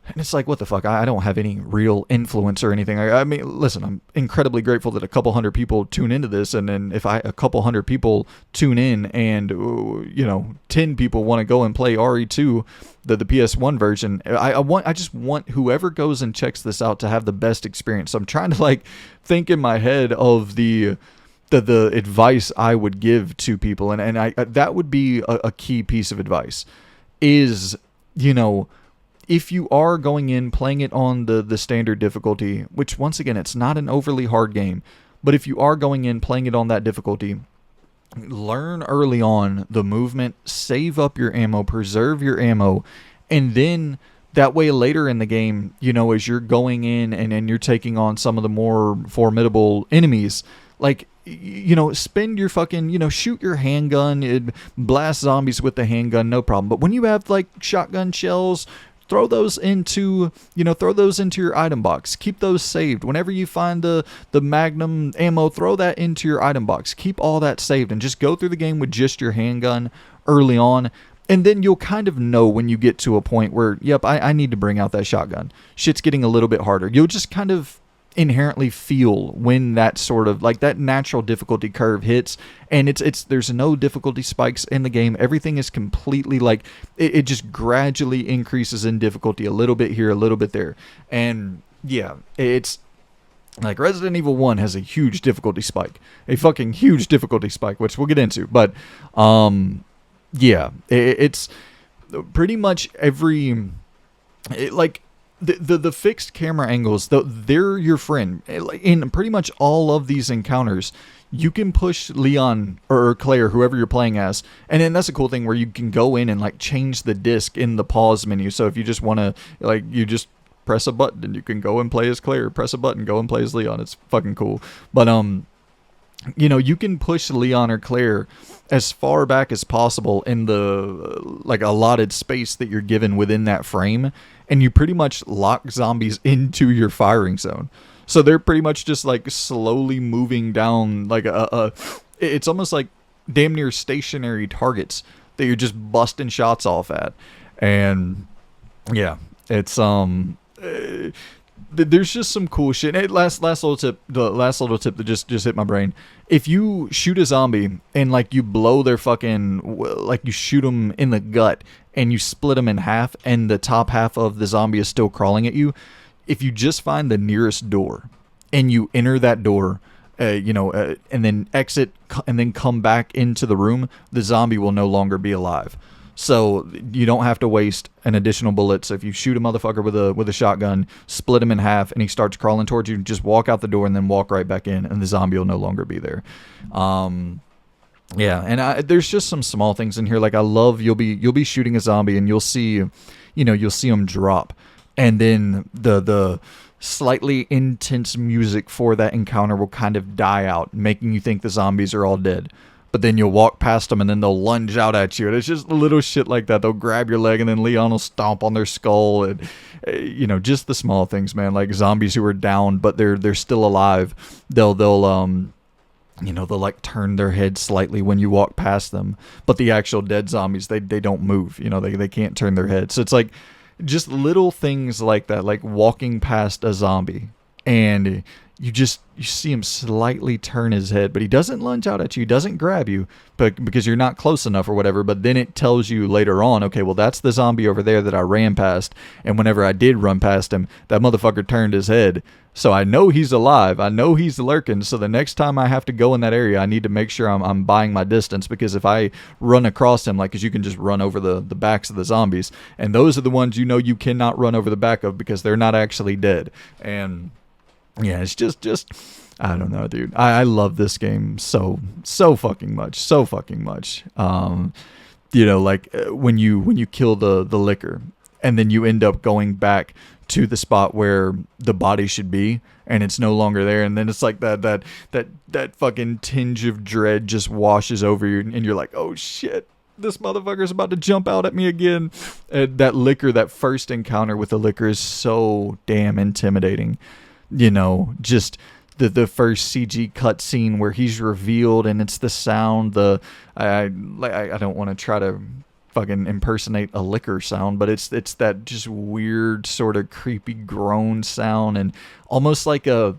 and it's like, what the fuck? I don't have any real influence or anything. I mean, listen, I'm incredibly grateful that a couple hundred people tune into this. And then if a couple hundred people tune in and, 10 people want to go and play RE2, the PS1 version, I just want whoever goes and checks this out to have the best experience. So I'm trying to like think in my head of the advice I would give to people. And I that would be a key piece of advice, is you know, if you are going in playing it on the standard difficulty, which once again, it's not an overly hard game, but if you are going in playing it on that difficulty, learn early on the movement, save up your ammo, preserve your ammo, and then that way later in the game, as you're going in and you're taking on some of the more formidable enemies, like, spend your fucking, shoot your handgun, blast zombies with the handgun, no problem. But when you have like shotgun shells, throw those into your item box. Keep those saved. Whenever you find the magnum ammo, throw that into your item box. Keep all that saved and just go through the game with just your handgun early on. And then you'll kind of know when you get to a point where, yep, I need to bring out that shotgun. Shit's getting a little bit harder. You'll just kind of inherently feel when that sort of like that natural difficulty curve hits, and it's there's no difficulty spikes in the game. Everything is completely like it just gradually increases in difficulty, a little bit here, a little bit there. And yeah, it's like Resident Evil 1 has a huge difficulty spike, a fucking huge difficulty spike, which we'll get into. But yeah, it's pretty much every like the fixed camera angles, they're your friend. In pretty much all of these encounters, you can push Leon or Claire, whoever you're playing as, and then that's a cool thing where you can go in and like change the disc in the pause menu. So if you just want to, like, you just press a button and you can go and play as Claire, press a button, go and play as Leon. It's fucking cool. But you can push Leon or Claire as far back as possible in the like allotted space that you're given within that frame, and you pretty much lock zombies into your firing zone. So they're pretty much just like slowly moving down like it's almost like damn near stationary targets that you're just busting shots off at. And yeah, it's there's just some cool shit. The last little tip that just hit my brain. If you shoot a zombie and like you blow their fucking, like you shoot them in the gut and you split them in half and the top half of the zombie is still crawling at you, if you just find the nearest door and you enter that door, and then exit and then come back into the room, the zombie will no longer be alive. So you don't have to waste an additional bullet. So if you shoot a motherfucker with a shotgun, split him in half, and he starts crawling towards you, just walk out the door and then walk right back in, and the zombie will no longer be there. Yeah, and there's just some small things in here. Like I love you'll be shooting a zombie and you'll see him drop, and then the slightly intense music for that encounter will kind of die out, making you think the zombies are all dead. But then you'll walk past them and then they'll lunge out at you. And it's just little shit like that. They'll grab your leg and then Leon will stomp on their skull. And, just the small things, man. Like zombies who are down, but they're still alive. They'll like turn their head slightly when you walk past them. But the actual dead zombies, they don't move. They can't turn their head. So it's like just little things like that, like walking past a zombie and you see him slightly turn his head, but he doesn't lunge out at you, he doesn't grab you, but because you're not close enough or whatever. But then it tells you later on, okay, well, that's the zombie over there that I ran past, and whenever I did run past him, that motherfucker turned his head. So I know he's alive, I know he's lurking, so the next time I have to go in that area, I need to make sure I'm buying my distance, because if I run across him, like, because you can just run over the backs of the zombies, and those are the ones you cannot run over the back of because they're not actually dead. And yeah, it's just I don't know, dude. I love this game so fucking much. When you kill the licker and then you end up going back to the spot where the body should be and it's no longer there, and then it's like that fucking tinge of dread just washes over you and you're like, oh shit, this motherfucker's about to jump out at me again. That licker, that first encounter with the licker is so damn intimidating. Just the first CG cutscene where he's revealed and it's the sound, I don't want to try to fucking impersonate a liquor sound, but it's that just weird sort of creepy groan sound, and almost like this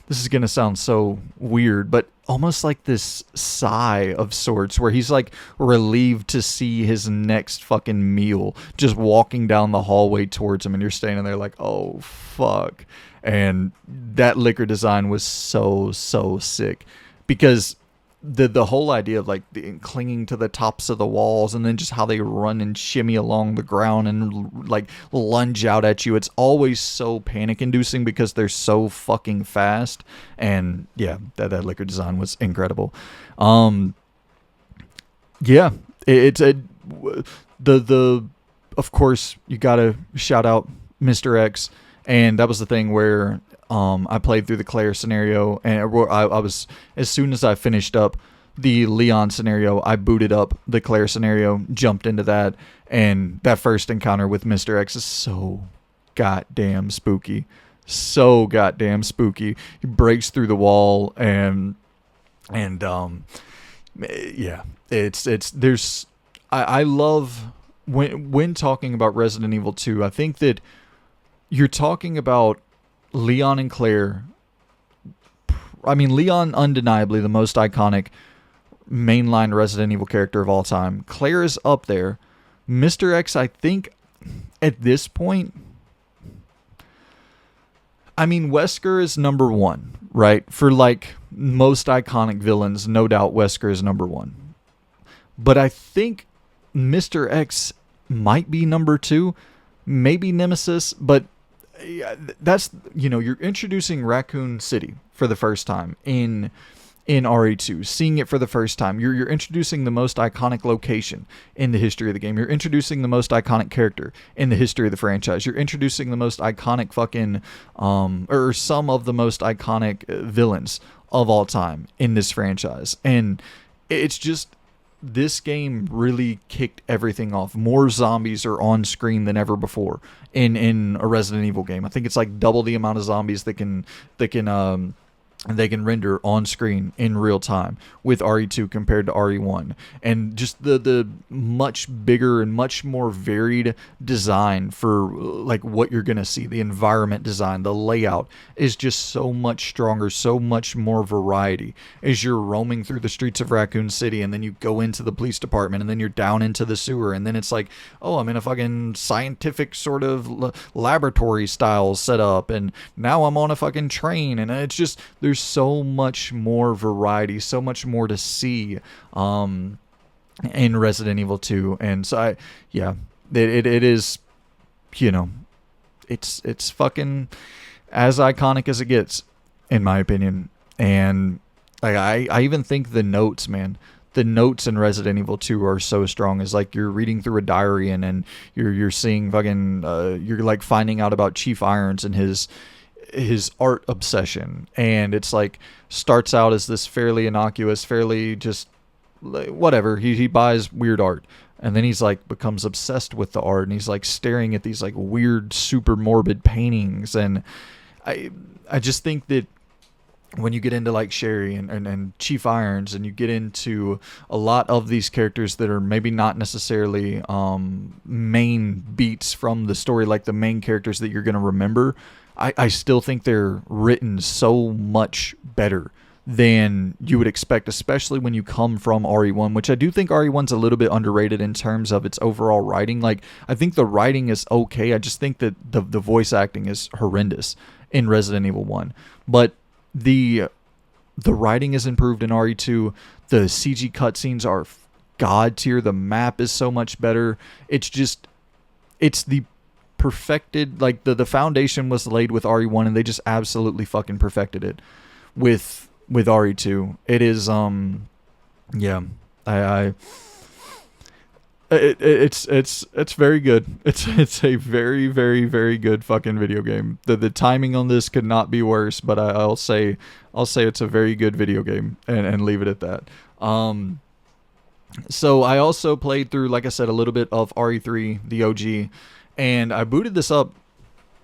is gonna sound so weird, but almost like this sigh of sorts where he's like relieved to see his next fucking meal just walking down the hallway towards him, and you're standing there like, oh fuck. And that liquor design was so sick, because the whole idea of like clinging to the tops of the walls, and then just how they run and shimmy along the ground and like lunge out at you. It's always so panic inducing because they're so fucking fast. And yeah, that liquor design was incredible. Yeah, it's a the of course you gotta shout out Mr. X, and that was the thing where I played through the Claire scenario, and I was, as soon as I finished up the Leon scenario, I booted up the Claire scenario, jumped into that, and that first encounter with Mr. X is so goddamn spooky. So goddamn spooky. He breaks through the wall, and yeah, it's there's I love when talking about Resident Evil 2, I think that you're talking about Leon and Claire. I mean, Leon, undeniably the most iconic mainline Resident Evil character of all time. Claire is up there. Mr. X, I think, at this point, I mean, Wesker is number one, right? For, like, most iconic villains, no doubt Wesker is number one. But I think Mr. X might be number two. Maybe Nemesis, but that's, you're introducing Raccoon City for the first time in RE2, seeing it for the first time. You're introducing the most iconic location in the history of the game. You're introducing the most iconic character in the history of the franchise. You're introducing the most iconic fucking or some of the most iconic villains of all time in this franchise. And it's just, this game really kicked everything off. More zombies are on screen than ever before in a Resident Evil game. I think it's like double the amount of zombies that can render on screen in real time with RE2 compared to RE1. And just the much bigger and much more varied design for like what you're going to see. The environment design, the layout is just so much stronger, so much more variety as you're roaming through the streets of Raccoon City, and then you go into the police department, and then you're down into the sewer, and then it's like, oh, I'm in a fucking scientific sort of laboratory style setup, and now I'm on a fucking train, and it's just, there's so much more variety, so much more to see in Resident Evil 2. And so it is, it's fucking as iconic as it gets, in my opinion. And like I even think the notes, man, the notes in Resident Evil 2 are so strong. It's like you're reading through a diary, and you're seeing fucking you're like finding out about Chief Irons and his art obsession. And it's like, starts out as this fairly innocuous, fairly just whatever, he buys weird art, and then he's like becomes obsessed with the art, and he's like staring at these like weird super morbid paintings. And I just think that when you get into like Sherry and Chief Irons, and you get into a lot of these characters that are maybe not necessarily main beats from the story, like the main characters that you're going to remember, I still think they're written so much better than you would expect, especially when you come from RE1, which I do think RE1's a little bit underrated in terms of its overall writing. Like, I think the writing is okay. I just think that the voice acting is horrendous in Resident Evil 1. But the writing is improved in RE2. The CG cutscenes are god tier. The map is so much better. It's the perfected, like the foundation was laid with RE1, and they just absolutely fucking perfected it with RE2. It is it's very good. It's a very, very, very good fucking video game. The timing on this could not be worse, but I'll say it's a very good video game, and leave it at that. So I also played through, like I said, a little bit of RE3, the OG, and I booted this up,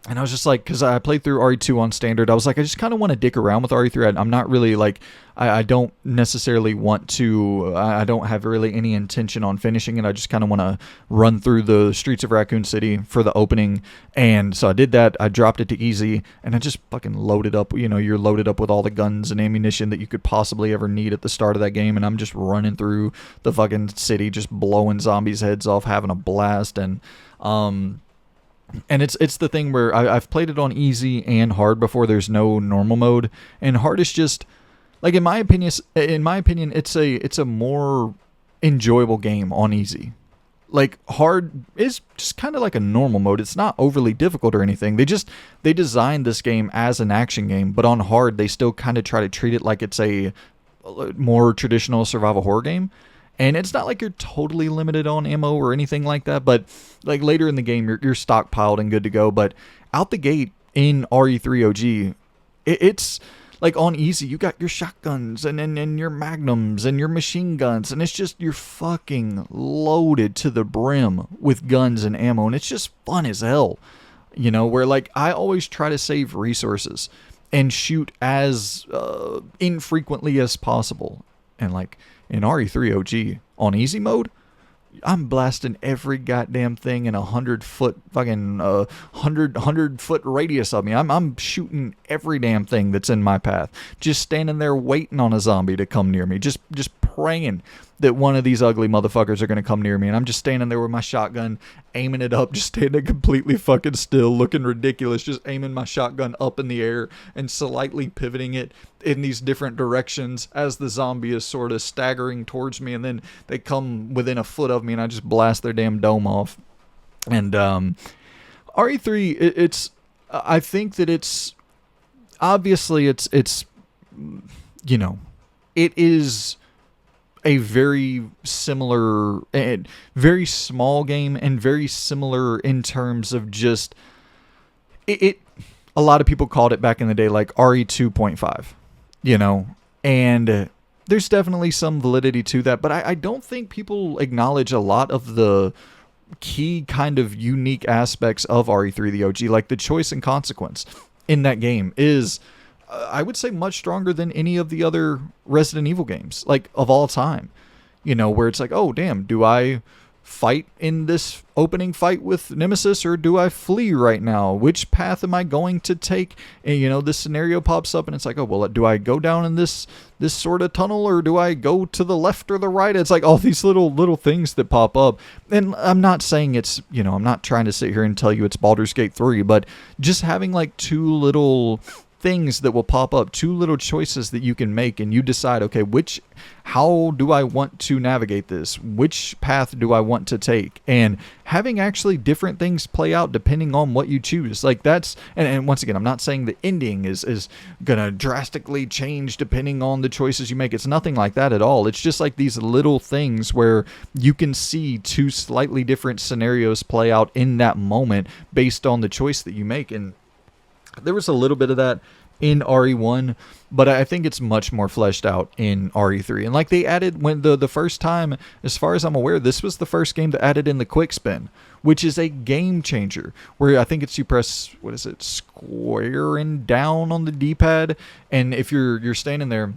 and I was just like, because I played through RE2 on standard, I was like, I just kind of want to dick around with RE3. I'm not really like, I don't necessarily want to, I don't have really any intention on finishing it. I just kind of want to run through the streets of Raccoon City for the opening. And so I did that. I dropped it to easy, and I just fucking loaded up. You're loaded up with all the guns and ammunition that you could possibly ever need at the start of that game. And I'm just running through the fucking city, just blowing zombies' heads off, having a blast. And it's the thing where I've played it on easy and hard before. There's no normal mode, and hard is just, Like in my opinion, it's a more enjoyable game on easy. Like hard is just kind of like a normal mode. It's not overly difficult or anything. They designed this game as an action game, but on hard they still kind of try to treat it like it's a more traditional survival horror game. And it's not like you're totally limited on ammo or anything like that, but like later in the game you're stockpiled and good to go. But out the gate in RE3 OG, it's like on easy, you got your shotguns and your magnums and your machine guns, and it's just you're fucking loaded to the brim with guns and ammo, and it's just fun as hell. Where like I always try to save resources and shoot as infrequently as possible. And like in RE3 OG on easy mode, I'm blasting every goddamn thing in 100-foot fucking 100-foot radius of me. I'm shooting every damn thing that's in my path. Just standing there waiting on a zombie to come near me. Just praying that one of these ugly motherfuckers are going to come near me. And I'm just standing there with my shotgun, aiming it up, just standing completely fucking still, looking ridiculous, just aiming my shotgun up in the air and slightly pivoting it in these different directions as the zombie is sort of staggering towards me. And then they come within a foot of me and I just blast their damn dome off. And RE3, I think that it's, obviously it is a very similar and very small game, and very similar in terms of just it a lot of people called it back in the day like RE 2.5, and there's definitely some validity to that, but I don't think people acknowledge a lot of the key kind of unique aspects of RE3 the OG. Like the choice and consequence in that game is, I would say, much stronger than any of the other Resident Evil games, like of all time. Where it's like, oh damn, do I fight in this opening fight with Nemesis, or do I flee right now? Which path am I going to take? And this scenario pops up and it's like, oh well, do I go down in this sort of tunnel, or do I go to the left or the right? It's like all these little things that pop up. And I'm not saying it's, I'm not trying to sit here and tell you it's Baldur's Gate 3, but just having like two little things that will pop up, two little choices that you can make, and you decide, okay, how do I want to navigate this? Which path do I want to take? And having actually different things play out depending on what you choose. Like that's, and once again, I'm not saying the ending is gonna drastically change depending on the choices you make. It's nothing like that at all. It's just like these little things where you can see two slightly different scenarios play out in that moment based on the choice that you make. And there was a little bit of that in RE1, but I think it's much more fleshed out in RE3. And like they added, when the first time, as far as I'm aware, this was the first game that added in the quick spin, which is a game changer, where I think it's you press, square and down on the D-pad, and if you're standing there,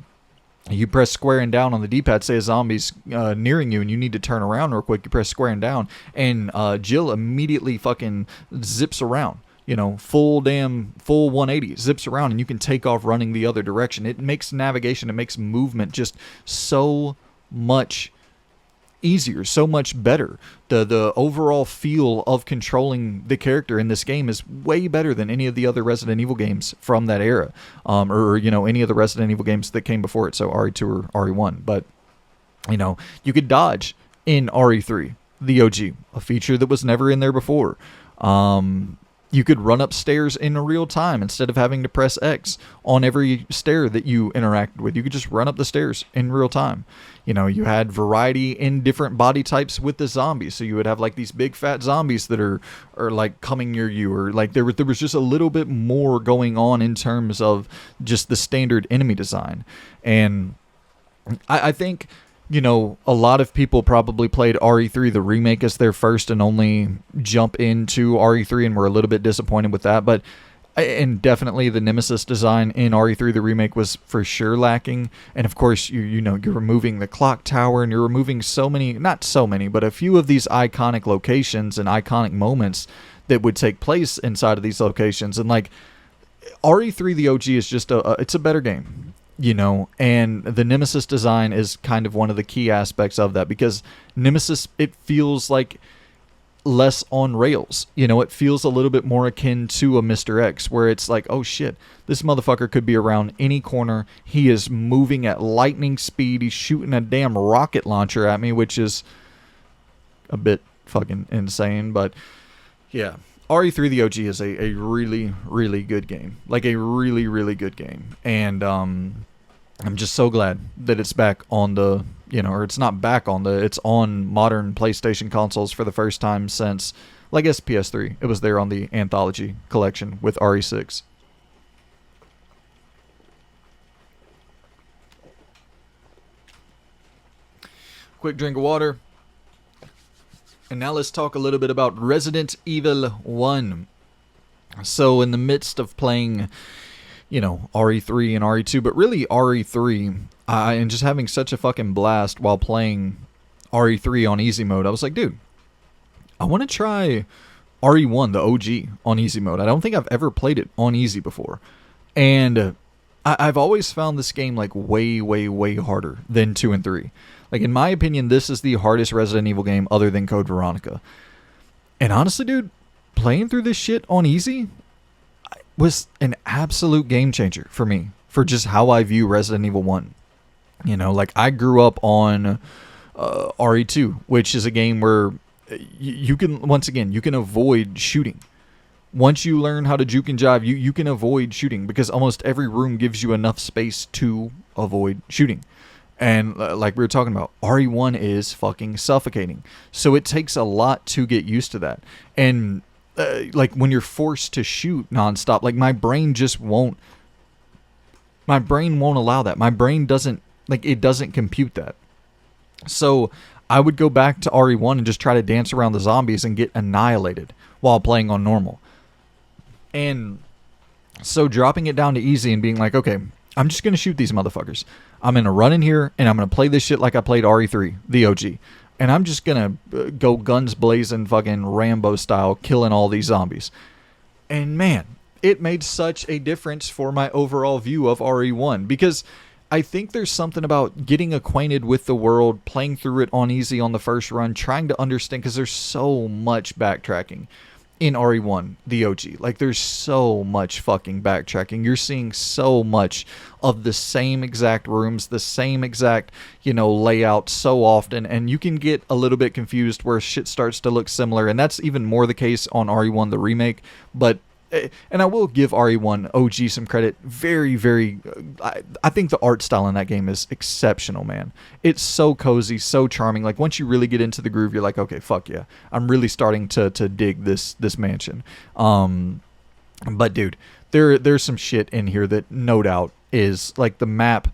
you press square and down on the D-pad, say a zombie's nearing you and you need to turn around real quick, you press square and down, and Jill immediately fucking zips around. Full 180, zips around, and you can take off running the other direction. It makes navigation, it makes movement just so much easier, so much better. The overall feel of controlling the character in this game is way better than any of the other Resident Evil games from that era, or any of the Resident Evil games that came before it, so RE2 or RE1. But you could dodge in RE3, the OG, a feature that was never in there before. You could run upstairs in real time instead of having to press X on every stair that you interacted with. You could just run up the stairs in real time. You had variety in different body types with the zombies. So you would have like these big fat zombies that are like coming near you, or like there was just a little bit more going on in terms of just the standard enemy design. And I think, a lot of people probably played RE3 the remake as their first and only jump into RE3 and were a little bit disappointed with that. And definitely the Nemesis design in RE3 the remake was for sure lacking. And of course, you're removing the clock tower, and you're removing not so many, but a few of these iconic locations and iconic moments that would take place inside of these locations. And like RE3 the OG is just it's a better game. And the Nemesis design is kind of one of the key aspects of that, because Nemesis, it feels like less on rails. You know, it feels a little bit more akin to a Mr. X, where it's like, oh shit, this motherfucker could be around any corner. He is moving at lightning speed. He's shooting a damn rocket launcher at me, which is a bit fucking insane. But yeah, RE3 the OG is a really, really good game. Like a really, really good game. And I'm just so glad that it's back on the, you know, or it's not back on the, it's on modern PlayStation consoles for the first time since, well, I guess PS3. It was there on the Anthology collection with RE6. Quick drink of water. And now let's talk a little bit about Resident Evil 1. So in the midst of playing, you know, RE3 and RE2, but really RE3, and just having such a fucking blast while playing RE3 on easy mode, I was like, dude, I want to try RE1, the OG, on easy mode. I don't think I've ever played it on easy before. And I've always found this game like way, way, way harder than 2 and 3. Like, in my opinion, this is the hardest Resident Evil game other than Code Veronica. And honestly, dude, playing through this shit on easy was an absolute game changer for me, for just how I view Resident Evil 1. You know, like, I grew up on RE2, which is a game where you can, once again, you can avoid shooting. Once you learn how to juke and jive, you can avoid shooting, because almost every room gives you enough space to avoid shooting. And like we were talking about, RE1 is fucking suffocating. So it takes a lot to get used to that. And like when you're forced to shoot nonstop, like my brain won't allow that. My brain doesn't compute that. So I would go back to RE1 and just try to dance around the zombies and get annihilated while playing on normal. And so dropping it down to easy and being like, okay, I'm just going to shoot these motherfuckers. I'm going to run in here and I'm going to play this shit like I played RE3, the OG. And I'm just going to go guns blazing fucking Rambo style, killing all these zombies. And man, it made such a difference for my overall view of RE1, because I think there's something about getting acquainted with the world, playing through it on easy on the first run, trying to understand, because there's so much backtracking in RE1, the OG. Like, there's so much fucking backtracking. You're seeing so much of the same exact rooms, the same exact, you know, layout so often, and you can get a little bit confused where shit starts to look similar, and that's even more the case on RE1, the remake. But and I will give RE1 OG some credit. Very, very, I think the art style in that game is exceptional, man. It's so cozy, so charming. Like, once you really get into the groove, you're like, okay, fuck yeah. I'm really starting to dig this mansion. But dude, there's some shit in here that no doubt is, like, the map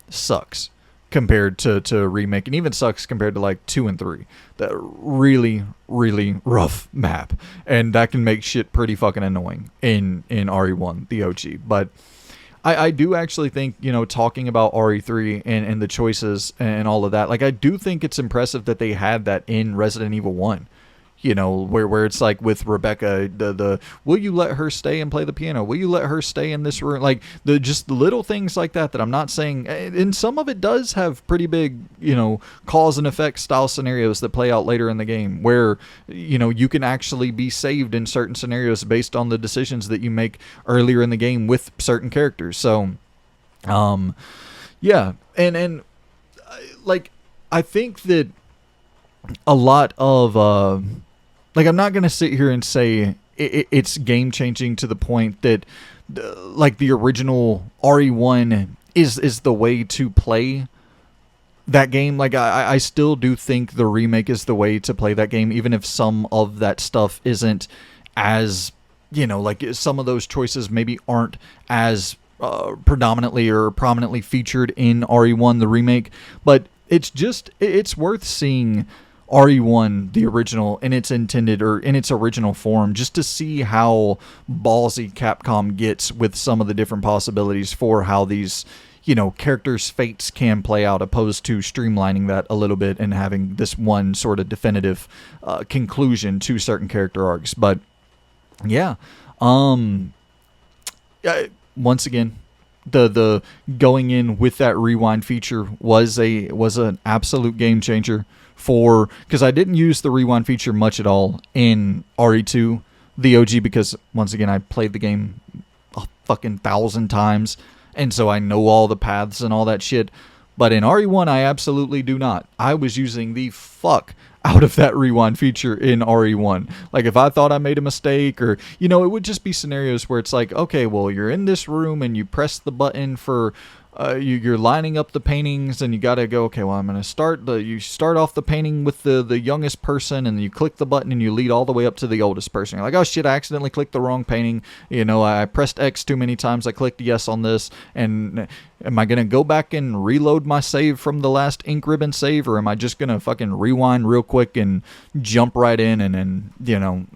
sucks compared to remake, and even sucks compared to like 2 and 3. That really, really rough map, and that can make shit pretty fucking annoying in RE1, the OG. But I do actually think, you know, talking about RE3 and the choices and all of that, like, I do think it's impressive that they had that in Resident Evil 1. You know, where it's like with Rebecca, the will you let her stay and play the piano? Will you let her stay in this room? Like, just the little things like that I'm not saying, and some of it does have pretty big, you know, cause and effect style scenarios that play out later in the game, where, you know, you can actually be saved in certain scenarios based on the decisions that you make earlier in the game with certain characters. So, yeah, and like, I think that a lot of like, I'm not going to sit here and say it's game-changing to the point that, like, the original RE1 is the way to play that game. Like, I still do think the remake is the way to play that game, even if some of that stuff isn't as, you know, like, some of those choices maybe aren't as predominantly or prominently featured in RE1, the remake. But it's worth seeing RE1, the original, in its intended, or in its original form, just to see how ballsy Capcom gets with some of the different possibilities for how these, you know, characters' fates can play out, opposed to streamlining that a little bit and having this one sort of definitive conclusion to certain character arcs. But yeah, once again, the going in with that rewind feature was an absolute game changer because I didn't use the rewind feature much at all in RE2, the OG, because once again, I played the game a fucking 1,000 times, and so I know all the paths and all that shit. But in RE1, I absolutely do not. I was using the fuck out of that rewind feature in RE1. Like, if I thought I made a mistake, or, it would just be scenarios where it's like, okay, well, you're in this room and you press the button for, you're lining up the paintings, and you gotta go, okay, well, I'm gonna you start off the painting with the youngest person, and you click the button and you lead all the way up to the oldest person. You're like, oh shit, I accidentally clicked the wrong painting. I pressed X too many times. I clicked yes on this, and am I gonna go back and reload my save from the last ink ribbon save, or am I just gonna fucking rewind real quick and jump right in, and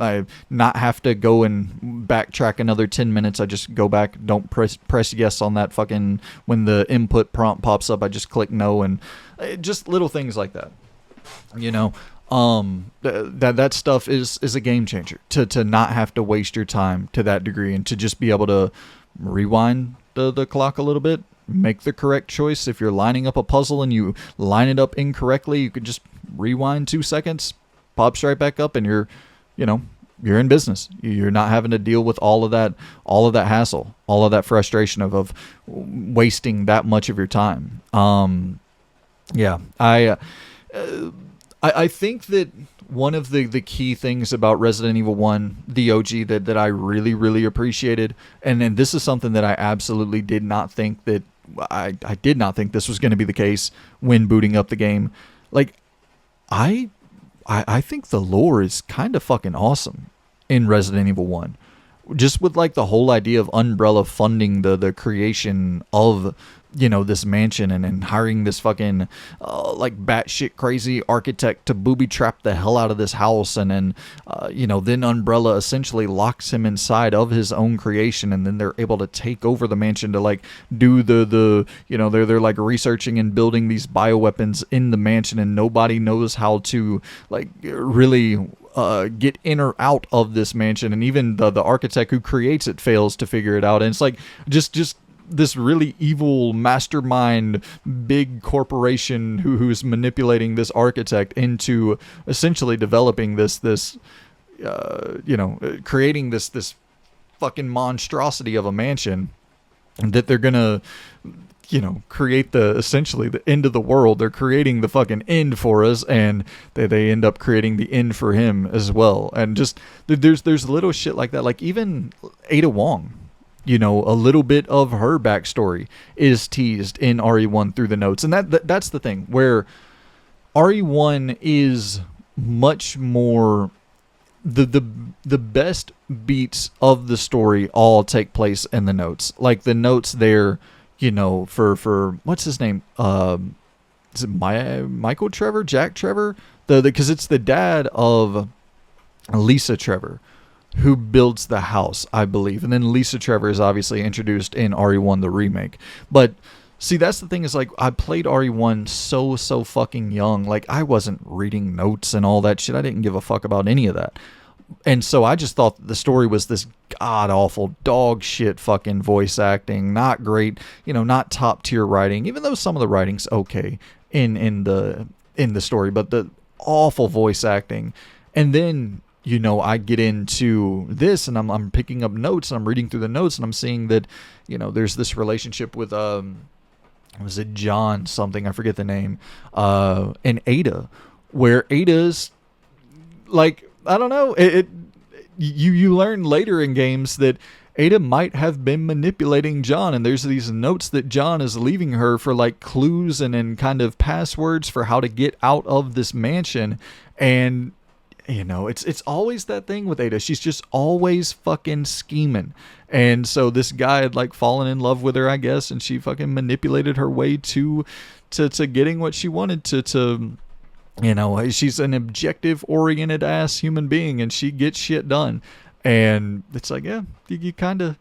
I not have to go and backtrack another 10 minutes? I just go back, don't press yes on that fucking, when the input prompt pops up, I just click no, and just little things like that. That stuff is a game changer, to not have to waste your time to that degree, and to just be able to rewind the clock a little bit, make the correct choice. If you're lining up a puzzle and you line it up incorrectly, you could just rewind 2 seconds, pops right back up, and you're in business. You're not having to deal with all of that hassle, all of that frustration of wasting that much of your time. I think that one of the key things about Resident Evil 1, the OG, that I really, really appreciated, and this is something that I absolutely did not think that I did not think this was going to be the case when booting up the game. Like, I think the lore is kind of fucking awesome in Resident Evil 1. Just with like the whole idea of Umbrella funding the creation of this mansion, and hiring this fucking like batshit crazy architect to booby trap the hell out of this house, and then then Umbrella essentially locks him inside of his own creation, and then they're able to take over the mansion to like do they're like researching and building these bioweapons in the mansion, and nobody knows how to like really get in or out of this mansion, and even the architect who creates it fails to figure it out. And it's like just this really evil mastermind, big corporation who's manipulating this architect into essentially developing this creating this fucking monstrosity of a mansion, and that they're gonna create essentially the end of the world. They're creating the fucking end for us, and they end up creating the end for him as well. And just there's little shit like that. Like even Ada Wong, a little bit of her backstory is teased in RE1 through the notes. And that's the thing, where RE1 is much more, the best beats of the story all take place in the notes. Like the notes there, for what's his name? Is it Michael Trevor? Jack Trevor? Because it's the dad of Lisa Trevor who builds the house, I believe. And then Lisa Trevor is obviously introduced in RE1, the remake. But see, that's the thing, is like, I played RE1 so fucking young. Like, I wasn't reading notes and all that shit. I didn't give a fuck about any of that. And so I just thought the story was this god-awful, dog shit fucking voice acting. Not great, not top-tier writing, even though some of the writing's okay in the story, but the awful voice acting. And then I get into this, and I'm picking up notes, and I'm reading through the notes, and I'm seeing that, there's this relationship with, was it John something? I forget the name. And Ada, where Ada's, like, I don't know, you learn later in games that Ada might have been manipulating John, and there's these notes that John is leaving her for, like, clues and kind of passwords for how to get out of this mansion. And it's always that thing with Ada. She's just always fucking scheming. And so this guy had like fallen in love with her, I guess, and she fucking manipulated her way to getting what she wanted to she's an objective oriented ass human being, and she gets shit done. And it's like, yeah, you kind of,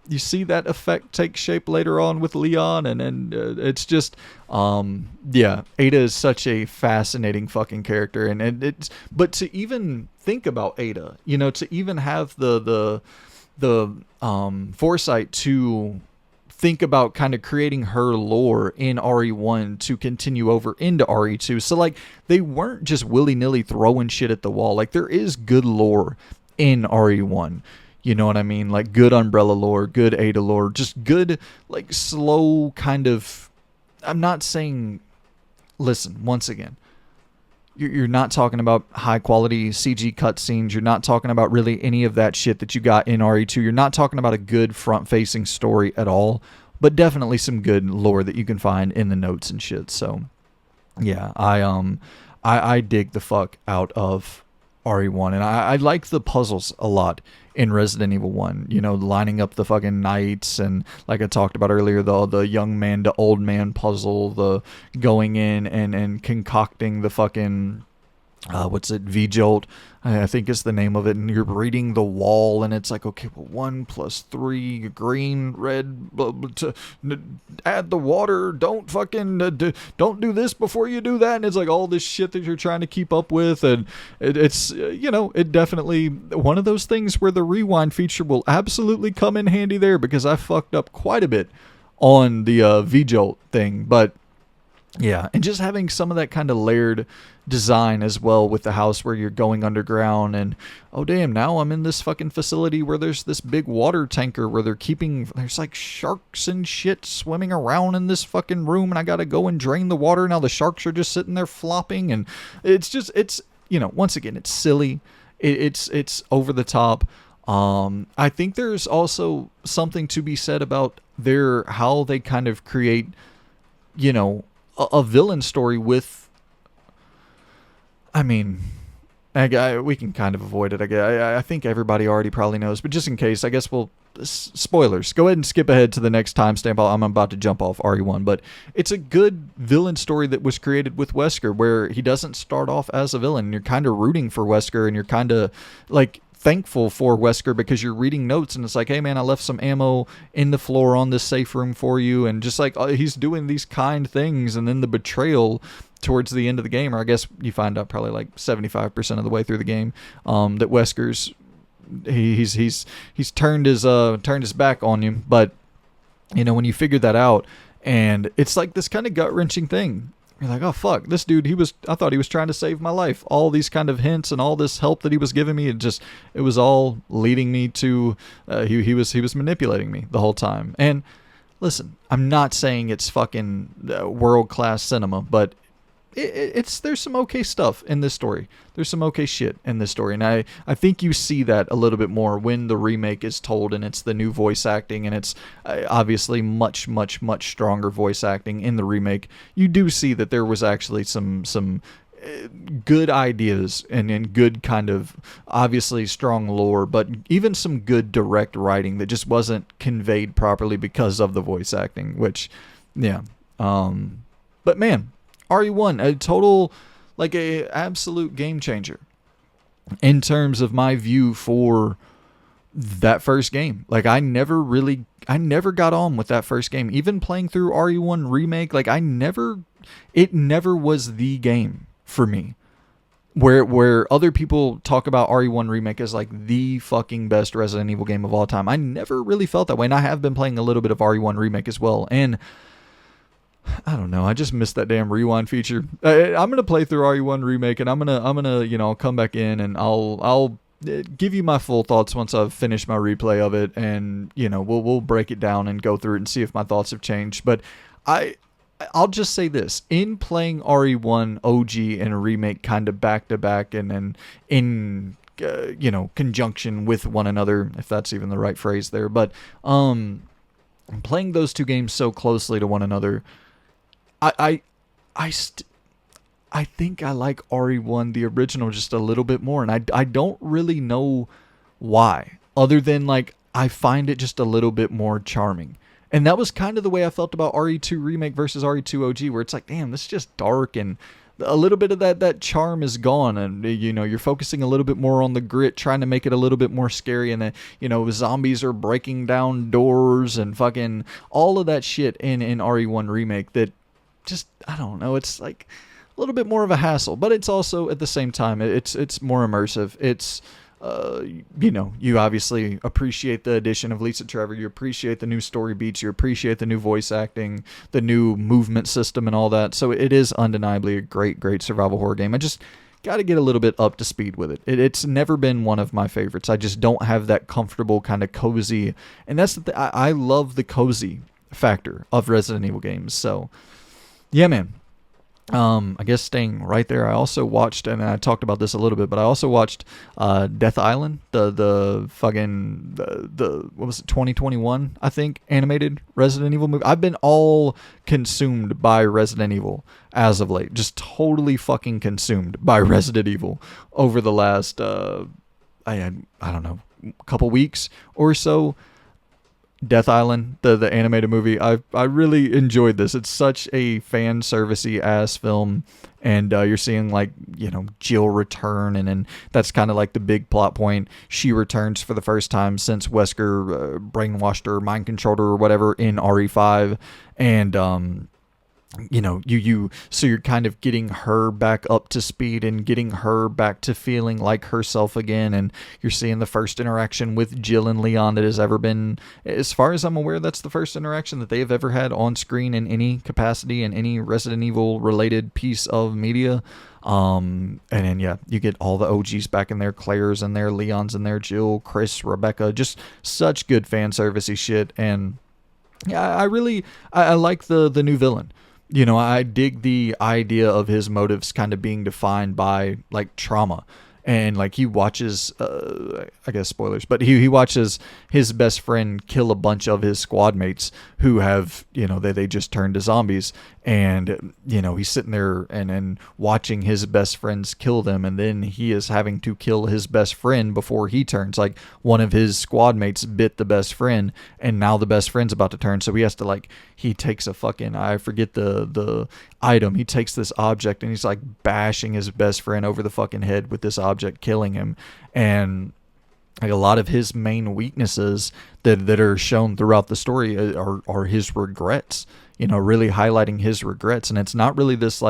you see that effect take shape later on with Leon, and it's just, Ada is such a fascinating fucking character, and but to even think about Ada, to even have the foresight to think about kind of creating her lore in RE1 to continue over into RE2. So like they weren't just willy-nilly throwing shit at the wall. Like there is good lore in RE1. You know what I mean? Like good Umbrella lore, good Ada lore, just good like slow kind of, I'm not saying, listen, once again, you're not talking about high quality CG cutscenes. You're not talking about really any of that shit that you got in RE2. You're not talking about a good front facing story at all, but definitely some good lore that you can find in the notes and shit. So yeah, I dig the fuck out of RE1, and I like the puzzles a lot in Resident Evil 1. You know, lining up the fucking knights, and like I talked about earlier, the young man to old man puzzle, the going in and concocting the fucking what's it, V-Jolt, I think is the name of it, and you're reading the wall, and it's like, okay, well, 1 + 3, green, red, add the water, don't fucking, don't do this before you do that, and it's like all this shit that you're trying to keep up with, and it's, you know, it definitely, one of those things where the rewind feature will absolutely come in handy there, because I fucked up quite a bit on the V-Jolt thing, but yeah, and just having some of that kind of layered design as well with the house where you're going underground, and oh damn, now I'm in this fucking facility where there's this big water tanker where there's like sharks and shit swimming around in this fucking room, and I gotta go and drain the water. Now the sharks are just sitting there flopping, and it's you know, once again, it's silly, it's over the top. I think there's also something to be said about how they kind of create, you know, a villain story with, I mean, we can kind of avoid it. I think everybody already probably knows, but just in case, I guess spoilers. Go ahead and skip ahead to the next timestamp. I'm about to jump off RE1, but it's a good villain story that was created with Wesker, where he doesn't start off as a villain. And you're kind of rooting for Wesker, and you're kind of like thankful for Wesker because you're reading notes and it's like, hey man, I left some ammo in the floor on this safe room for you, and just like he's doing these kind things. And then the betrayal towards the end of the game, or I guess you find out probably like 75% of the way through the game, that Wesker's he's turned his back on you. But you know, when you figure that out, and it's like this kind of gut-wrenching thing, you're like, oh fuck, this dude, I thought he was trying to save my life. All these kind of hints and all this help that he was giving me, it was all leading me to, he was manipulating me the whole time. And listen, I'm not saying it's fucking world-class cinema, but there's some okay stuff in this story. There's some okay shit in this story, and I think you see that a little bit more when the remake is told, and it's the new voice acting, and it's obviously much stronger voice acting in the remake. You do see that there was actually some good ideas and good kind of obviously strong lore, but even some good direct writing that just wasn't conveyed properly because of the voice acting, which, yeah. But man, RE1, a total, like a absolute game changer in terms of my view for that first game. Like I never got on with that first game. Even playing through RE1 remake, like it never was the game for me. Where other people talk about RE1 remake as like the fucking best Resident Evil game of all time. I never really felt that way, and I have been playing a little bit of RE1 remake as well, and I don't know, I just missed that damn rewind feature. I'm gonna play through RE1 remake, and I'm gonna you know, come back in and I'll give you my full thoughts once I've finished my replay of it, and you know, we'll break it down and go through it and see if my thoughts have changed. But I'll just say this: in playing RE1 OG and a remake kind of back to back, and then in you know, conjunction with one another, if that's even the right phrase there, but playing those two games so closely to one another, I think I like RE1, the original, just a little bit more, and I don't really know why, other than like I find it just a little bit more charming. And that was kind of the way I felt about RE2 remake versus RE2 OG, where it's like, damn, this is just dark, and a little bit of that charm is gone, and you know, you're focusing a little bit more on the grit, trying to make it a little bit more scary, and you know, zombies are breaking down doors and fucking all of that shit in RE1 remake that just, I don't know, it's like a little bit more of a hassle, but it's also at the same time it's more immersive. It's you obviously appreciate the addition of Lisa Trevor. You appreciate the new story beats. You appreciate the new voice acting, the new movement system, and all that. So it is undeniably a great, great survival horror game. I just got to get a little bit up to speed with it. It's never been one of my favorites. I just don't have that comfortable kind of cozy, and that's the I love the cozy factor of Resident Evil games. So yeah, man. I guess staying right there, I also watched, and I talked about this a little bit, but I also watched Death Island, the fucking the what was it, 2021, I think, animated Resident Evil movie. I've been all consumed by Resident Evil as of late, just totally fucking consumed by Resident Evil over the last I don't know, couple weeks or so. Death Island, the animated movie, I really enjoyed this. It's such a fan servicey ass film, and you're seeing like Jill return, and that's kind of like the big plot point. She returns for the first time since Wesker brainwashed her, mind controlled her, or whatever in RE5, and so you're kind of getting her back up to speed and getting her back to feeling like herself again, and you're seeing the first interaction with Jill and Leon that has ever been, as far as I'm aware, that's the first interaction that they have ever had on screen in any capacity in any Resident Evil related piece of media. And then you get all the OGs back in there, Claire's in there, Leon's in there, Jill, Chris, Rebecca, just such good fan servicey shit. And yeah, I like the new villain. I dig the idea of his motives kind of being defined by like trauma, and like he watches, I guess spoilers, but he watches his best friend kill a bunch of his squad mates who have, they just turned to zombies, and he's sitting there and watching his best friends kill them, and then he is having to kill his best friend before he turns. Like one of his squad mates bit the best friend, and now the best friend's about to turn, so he has to he takes a fucking, I forget the item, he takes this object and he's like bashing his best friend over the fucking head with this object, killing him. And like a lot of his main weaknesses that are shown throughout the story are his regrets, really highlighting his regrets. And it's not really this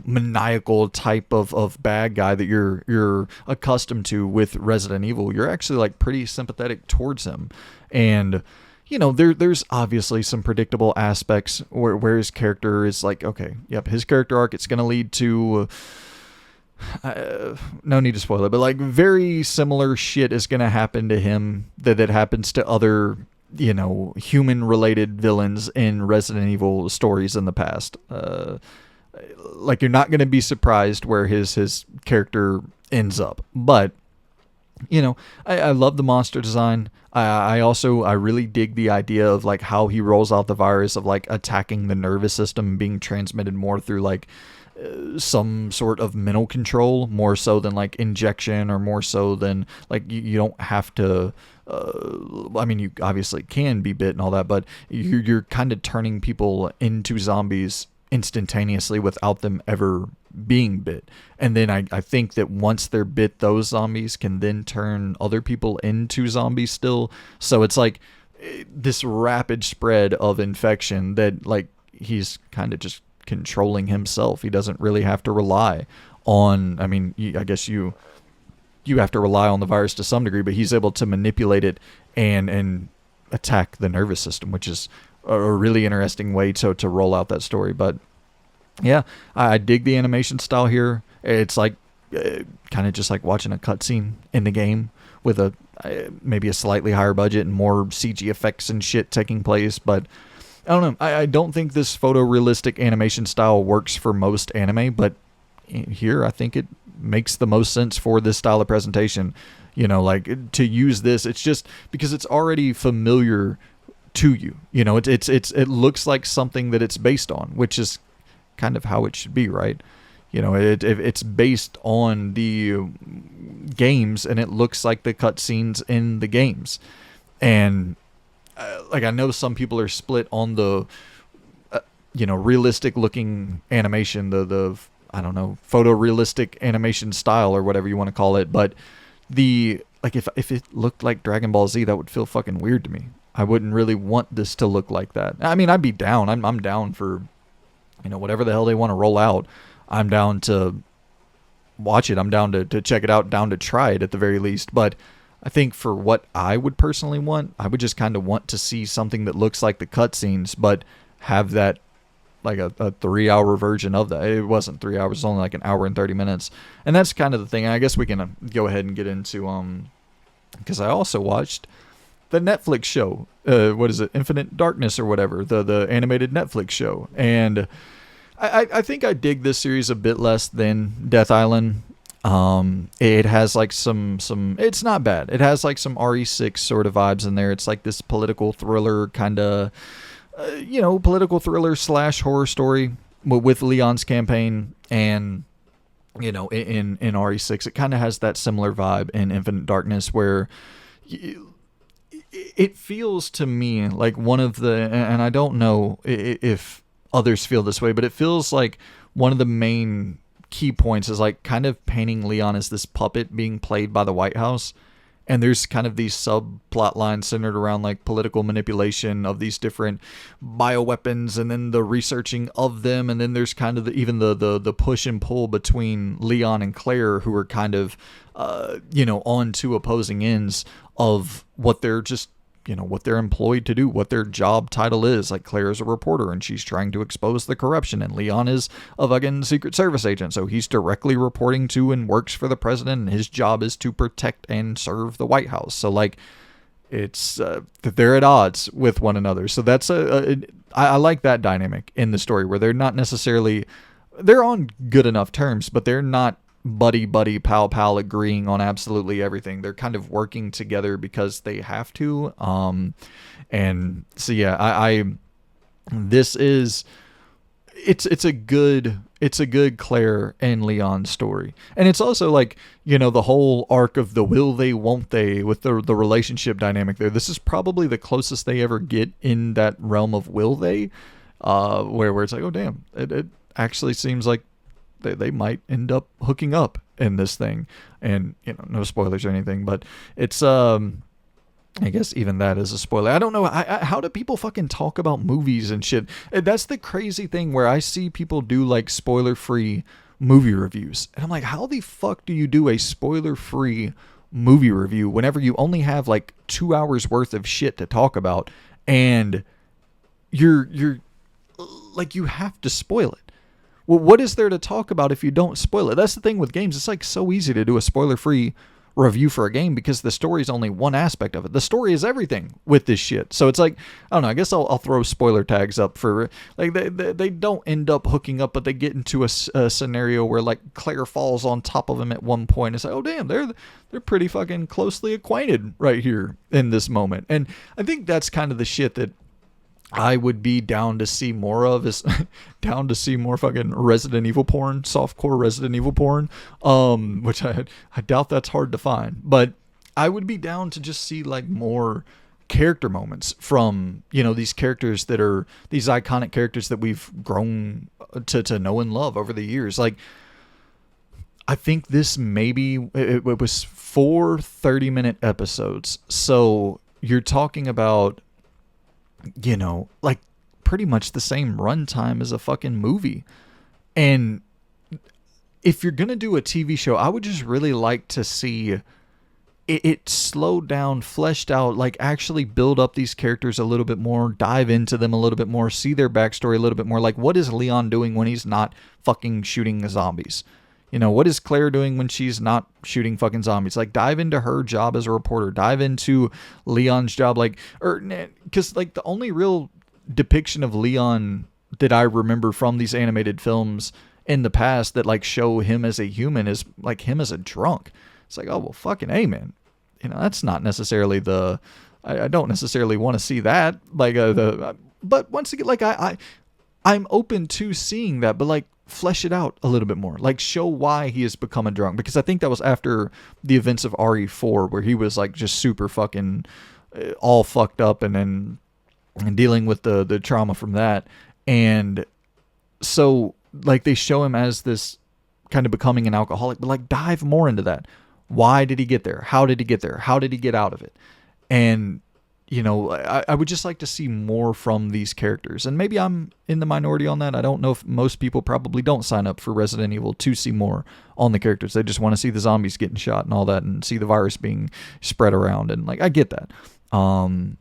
maniacal type of bad guy that you're accustomed to with Resident Evil. You're actually like pretty sympathetic towards him. And there's obviously some predictable aspects where his character is like, okay, yep, his character arc, it's going to lead to, no need to spoil it, but like very similar shit is going to happen to him that happens to other, human related villains in Resident Evil stories in the past. Like you're not going to be surprised where his character ends up, but I love the monster design. I really dig the idea of like how he rolls out the virus, of like attacking the nervous system, being transmitted more through like some sort of mental control, more so than like injection, or more so than like you don't have to. I mean, you obviously can be bit and all that, but you're kind of turning people into zombies instantaneously without them ever being bit. And then I think that once they're bit, those zombies can then turn other people into zombies still. So it's like this rapid spread of infection that like he's kind of just controlling himself. He doesn't really have to rely on, I mean, I guess you have to rely on the virus to some degree, but he's able to manipulate it and attack the nervous system, which is a really interesting way to roll out that story. But yeah, I dig the animation style here. It's like kind of just like watching a cutscene in the game with maybe a slightly higher budget and more CG effects and shit taking place. But I don't know. I don't think this photorealistic animation style works for most anime, but here I think it makes the most sense for this style of presentation. Like to use this, it's just because it's already familiar to you. It looks like something that it's based on, which is kind of how it should be, right? It's based on the games, and it looks like the cutscenes in the games. And like I know some people are split on the realistic looking animation, the I don't know, photorealistic animation style or whatever you want to call it, but if it looked like Dragon Ball Z, that would feel fucking weird to me. I wouldn't really want this to look like that. I mean, I'd be down. I'm down for, whatever the hell they want to roll out. I'm down to watch it. I'm down to check it out, down to try it at the very least. But I think for what I would personally want, I would just kind of want to see something that looks like the cutscenes, but have that like a 3 hour version of that. It wasn't 3 hours, it was only like an hour and 30 minutes. And that's kind of the thing. I guess we can go ahead and get into, because I also watched the Netflix show. What is it? Infinite Darkness or whatever, the animated Netflix show. And I think I dig this series a bit less than Death Island. It has like some, it's not bad. It has like some RE6 sort of vibes in there. It's like this political thriller kind of, political thriller / horror story with Leon's campaign. And, in RE6, it kind of has that similar vibe in Infinite Darkness where it feels to me like one of the, and I don't know if others feel this way, but it feels like one of the main key points is like kind of painting Leon as this puppet being played by the White House. And there's kind of these subplot lines centered around like political manipulation of these different bioweapons and then the researching of them. And then there's kind of even the push and pull between Leon and Claire, who are kind of, on two opposing ends of what they're just, what they're employed to do, what their job title is. Like Claire is a reporter and she's trying to expose the corruption, and Leon is a fucking Secret Service agent. So he's directly reporting to and works for the president, and his job is to protect and serve the White House. So like it's, they're at odds with one another. So that's I like that dynamic in the story where they're not necessarily, they're on good enough terms, but they're not buddy pal agreeing on absolutely everything. They're kind of working together because they have to. And so yeah, I this is, it's a good Claire and Leon story. And it's also like, the whole arc of the will they, won't they, with the relationship dynamic there. This is probably the closest they ever get in that realm of will they, where it's like, oh damn, it actually seems like they might end up hooking up in this thing. And, no spoilers or anything, but it's, I guess even that is a spoiler. I don't know. How do people fucking talk about movies and shit? That's the crazy thing where I see people do like spoiler-free movie reviews. And I'm like, how the fuck do you do a spoiler-free movie review whenever you only have like 2 hours worth of shit to talk about, and you're like, you have to spoil it? Well, what is there to talk about if you don't spoil it? That's the thing with games. It's like so easy to do a spoiler-free review for a game because the story is only one aspect of it. The story is everything with this shit. So it's like, I don't know, I guess I'll throw spoiler tags up for, like, they don't end up hooking up, but they get into a scenario where like Claire falls on top of him at one point. It's like, oh damn, they're pretty fucking closely acquainted right here in this moment. And I think that's kind of the shit that I would be down to see more of, is down to see more fucking Resident Evil porn, softcore Resident Evil porn, which I doubt that's hard to find. But I would be down to just see like more character moments from, these characters that are these iconic characters that we've grown to know and love over the years. Like, I think this maybe, it was 4 30-minute episodes. So you're talking about, like pretty much the same runtime as a fucking movie. And if you're going to do a TV show, I would just really like to see it slowed down, fleshed out, like actually build up these characters a little bit more, dive into them a little bit more, see their backstory a little bit more. Like, what is Leon doing when he's not fucking shooting zombies? What is Claire doing when she's not shooting fucking zombies? Like, dive into her job as a reporter. Dive into Leon's job. Because, like, the only real depiction of Leon that I remember from these animated films in the past that, like, show him as a human is, like, him as a drunk. It's like, oh, well, fucking A, man. That's not necessarily I don't necessarily want to see that. Like, but once again, like, I'm open to seeing that, but, like, flesh it out a little bit more, like show why he has become a drunk, because I think that was after the events of RE4 where he was like just super fucking all fucked up and dealing with the trauma from that. And so like they show him as this kind of becoming an alcoholic, but like dive more into that. Why did he get there? How did he get there? How did he get out of it? And I would just like to see more from these characters. And maybe I'm in the minority on that. I don't know if most people probably don't sign up for Resident Evil to see more on the characters. They just want to see the zombies getting shot and all that and see the virus being spread around. And like, I get that. And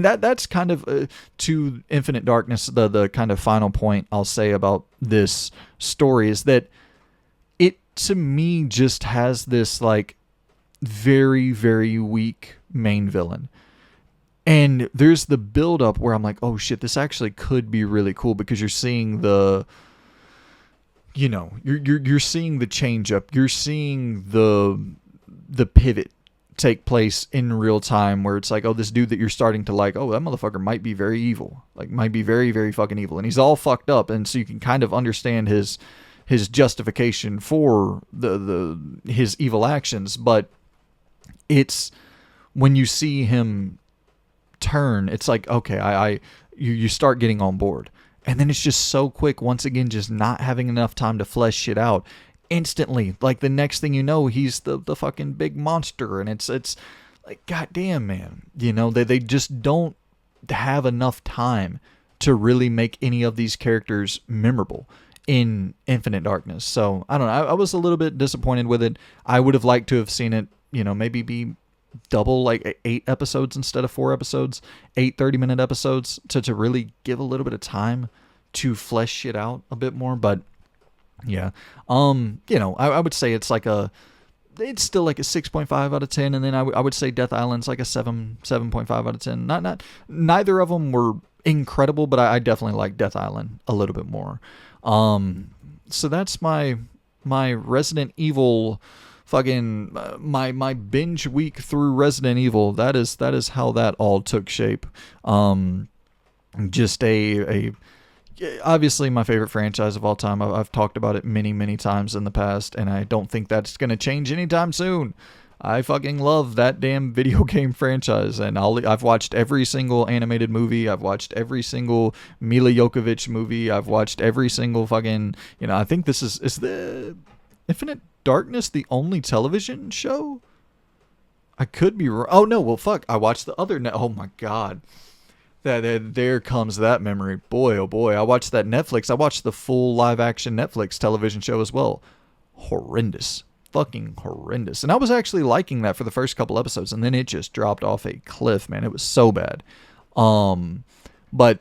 that's kind of to Infinite Darkness, the kind of final point I'll say about this story is that it, to me, just has this like very, very weak main villain. And there's the build up where I'm like, oh shit, this actually could be really cool because you're seeing you're seeing the change up. You're seeing the pivot take place in real time where it's like, oh, this dude that you're starting to like, oh, that motherfucker might be very evil. Like, might be very, very fucking evil. And he's all fucked up. And so you can kind of understand his justification for his evil actions. But it's when you see him turn, it's like, okay, you start getting on board. And then it's just so quick, once again, just not having enough time to flesh shit out. Instantly, like the next thing you know, he's the fucking big monster. And it's like, goddamn, man. They just don't have enough time to really make any of these characters memorable in Infinite Darkness. So, I don't know. I was a little bit disappointed with it. I would have liked to have seen it, maybe be double, like 8 episodes instead of 4 episodes, 8 30-minute episodes to really give a little bit of time to flesh shit out a bit more. But yeah, I would say it's still like a 6.5 out of 10, and then I would say Death Island's like a 7.5 out of 10. Neither of them were incredible, but I definitely like Death Island a little bit more. So that's my Resident Evil fucking my binge week through Resident Evil. That is how that all took shape. Just obviously my favorite franchise of all time. I've talked about it many, many times in the past, and I don't think that's going to change anytime soon. I fucking love that damn video game franchise, and I've watched every single animated movie. I've watched every single Mila Jovovich movie. I've watched every single fucking, I think this is the Infinite Darkness the only television show? I could be wrong. Oh no, well fuck, I watched the other oh my god. There comes that memory. Boy, oh boy. I watched that Netflix. I watched the full live action Netflix television show as well. Horrendous. Fucking horrendous. And I was actually liking that for the first couple episodes, and then it just dropped off a cliff, man. It was so bad. But,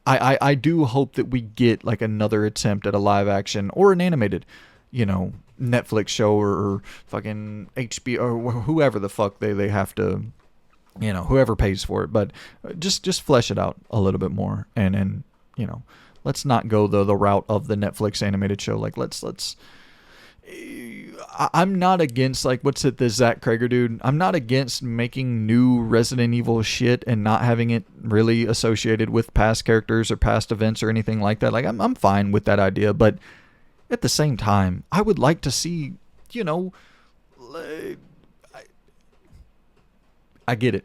I do hope that we get like another attempt at a live action or an animated, Netflix show or fucking HBO or whoever the fuck they have to, whoever pays for it. But just flesh it out a little bit more, and let's not go the route of the Netflix animated show. Like let's. I'm not against, like, what's it, the Zach Krager dude? I'm not against making new Resident Evil shit and not having it really associated with past characters or past events or anything like that. Like, I'm fine with that idea, but at the same time, I would like to see, I get it.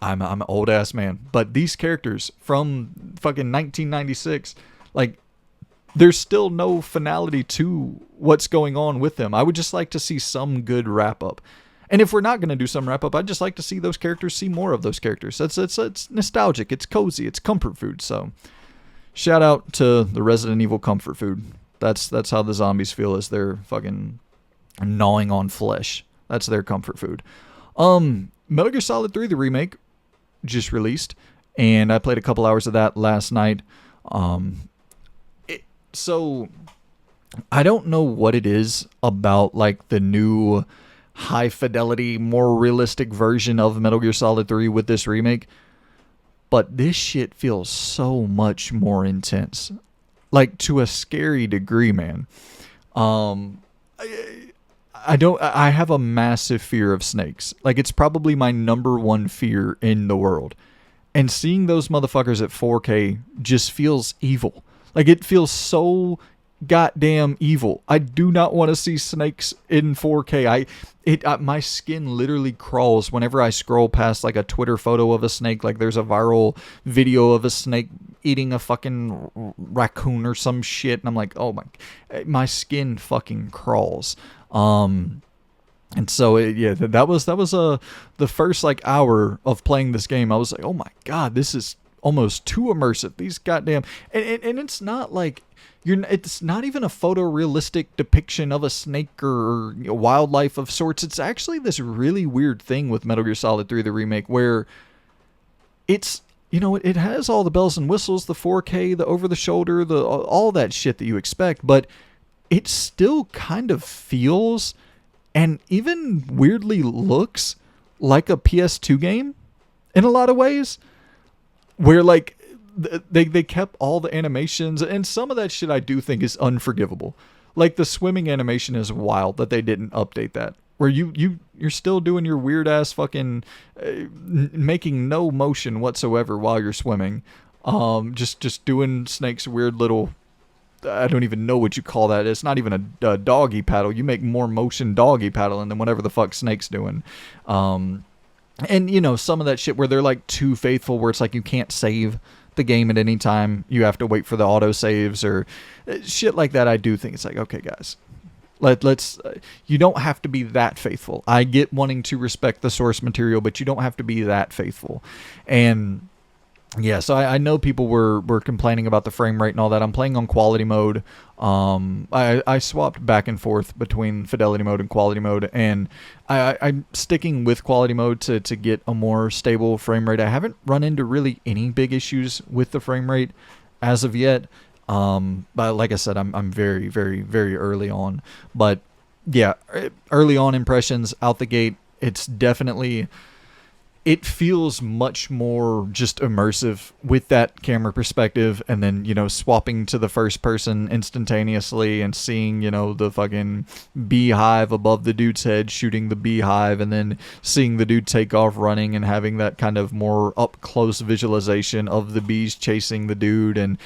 I'm an old ass man, but these characters from fucking 1996, like, there's still no finality to what's going on with them. I would just like to see some good wrap up. And if we're not going to do some wrap up, I'd just like to see those characters, see more of those characters. It's nostalgic, it's cozy, it's comfort food. So shout out to the Resident Evil comfort food. That's how the zombies feel as they're fucking gnawing on flesh. That's their comfort food. Metal Gear Solid 3, the remake, just released, and I played a couple hours of that last night. So I don't know what it is about, like, the new high fidelity, more realistic version of Metal Gear Solid 3 with this remake, but this shit feels so much more intense, like, to a scary degree, man. I have a massive fear of snakes. Like, it's probably my number one fear in the world, and seeing those motherfuckers at 4K just feels evil. Like, it feels so goddamn evil. I do not want to see snakes in 4K. My skin literally crawls whenever I scroll past, like, a Twitter photo of a snake. Like, there's a viral video of a snake eating a fucking raccoon or some shit, and I'm like, oh my skin fucking crawls. And so yeah, that was the first like hour of playing this game. I was like, oh my god, this is almost too immersive. These goddamn and it's not like it's not even a photorealistic depiction of a snake or wildlife of sorts. It's actually this really weird thing with Metal Gear Solid 3 the remake where it's it has all the bells and whistles, the 4K, the over the shoulder, the all that shit that you expect, but it still kind of feels and even weirdly looks like a PS2 game in a lot of ways, where like they kept all the animations, and some of that shit I do think is unforgivable. Like the swimming animation is wild that they didn't update that. Where you're still doing your weird ass fucking making no motion whatsoever while you're swimming, just doing Snake's weird little, I don't even know what you call that. It's not even a doggy paddle. You make more motion doggy paddling than whatever the fuck Snake's doing. And some of that shit where they're like too faithful, where it's like you can't save the game at any time. You have to wait for the auto saves or shit like that. I do think it's like, okay, guys, let's. You don't have to be that faithful. I get wanting to respect the source material, but you don't have to be that faithful. And yeah, so I know people were complaining about the frame rate and all that. I'm playing on quality mode. I swapped back and forth between fidelity mode and quality mode, and I'm sticking with quality mode to get a more stable frame rate. I haven't run into really any big issues with the frame rate as of yet. But like I said, I'm very, very, very early on. But yeah, early on impressions out the gate, it's definitely... It feels much more just immersive with that camera perspective, and then, swapping to the first person instantaneously and seeing, the fucking beehive above the dude's head shooting the beehive, and then seeing the dude take off running and having that kind of more up close visualization of the bees chasing the dude. And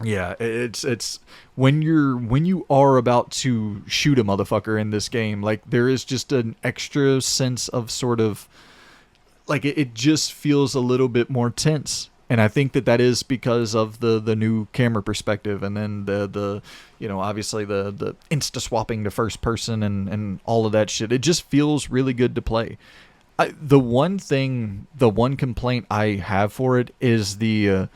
yeah, it's when you are about to shoot a motherfucker in this game, like there is just an extra sense of sort of like it just feels a little bit more tense. And I think that is because of the new camera perspective, and then the obviously the insta swapping to first person and all of that shit. It just feels really good to play. The one complaint I have for it is the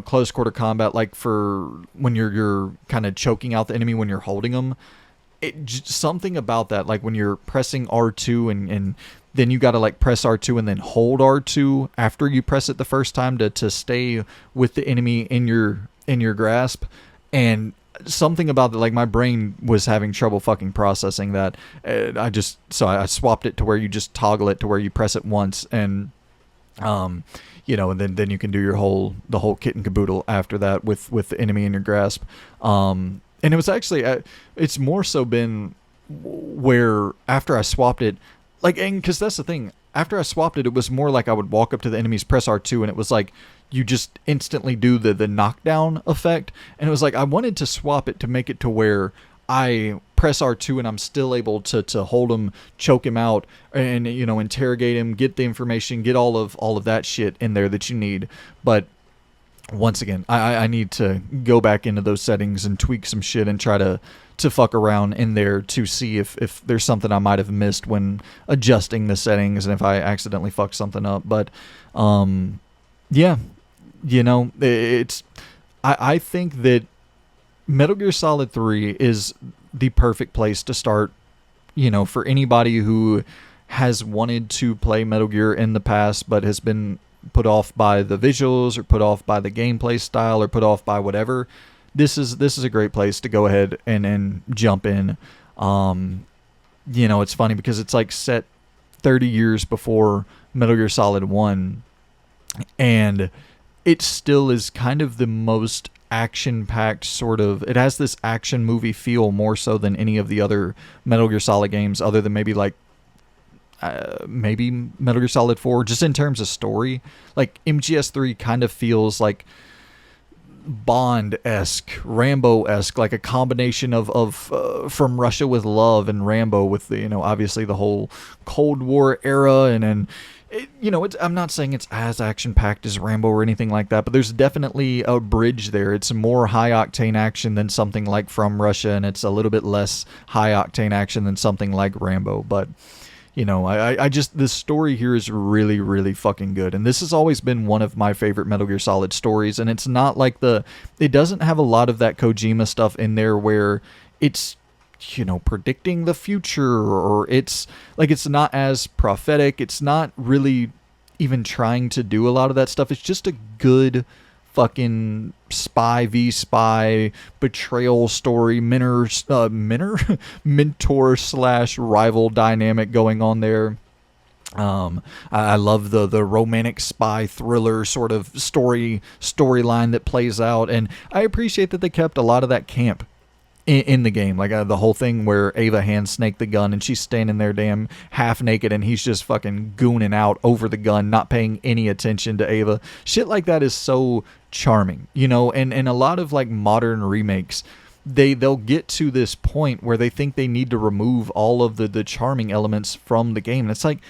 close quarter combat, like for when you're kind of choking out the enemy when you're holding them. Something about that, like when you're pressing R2 and then you got to like press R2 and then hold R2 after you press it the first time to stay with the enemy in your grasp. And something about that, like my brain was having trouble fucking processing that. I swapped it to where you just toggle it to where you press it once, and and then you can do the whole kit and caboodle after that with the enemy in your grasp. And it was actually, it's more so been where after I swapped it, like, and because that's the thing, after I swapped it, it was more like I would walk up to the enemies, press R2, and it was like you just instantly do the knockdown effect. And it was like I wanted to swap it to make it to where I press R2 and I'm still able to hold him, choke him out, and interrogate him, get the information, get all of that shit in there that you need. But once again, I need to go back into those settings and tweak some shit and try to fuck around in there to see if there's something I might have missed when adjusting the settings, and if I accidentally fuck something up. But yeah, it's I think that Metal Gear Solid 3 is the perfect place to start, for anybody who has wanted to play Metal Gear in the past but has been put off by the visuals or put off by the gameplay style or put off by whatever. This is a great place to go ahead and jump in. It's funny because it's like set 30 years before Metal Gear Solid 1, and it still is kind of the most action-packed sort of... It has this action movie feel more so than any of the other Metal Gear Solid games, other than maybe like maybe Metal Gear Solid 4, just in terms of story. Like MGS3 kind of feels like Bond-esque, Rambo-esque, like a combination of From Russia with Love and Rambo with the, obviously the whole Cold War era, and I'm not saying it's as action packed as Rambo or anything like that, but there's definitely a bridge there. It's more high octane action than something like From Russia, and it's a little bit less high octane action than something like Rambo. But I just, this story here is really, really fucking good. And this has always been one of my favorite Metal Gear Solid stories. And it's not like it doesn't have a lot of that Kojima stuff in there where it's, predicting the future, or it's not as prophetic. It's not really even trying to do a lot of that stuff. It's just a good fucking spy v spy betrayal story, mentor slash rival dynamic going on there. I love the romantic spy thriller sort of storyline that plays out, and I appreciate that they kept a lot of that camp in the game, like the whole thing where Ava hands Snake the gun and she's standing there damn half naked and he's just fucking gooning out over the gun, not paying any attention to Ava. Shit like that is so charming, and a lot of like modern remakes, they'll get to this point where they think they need to remove all of the charming elements from the game, and it's like,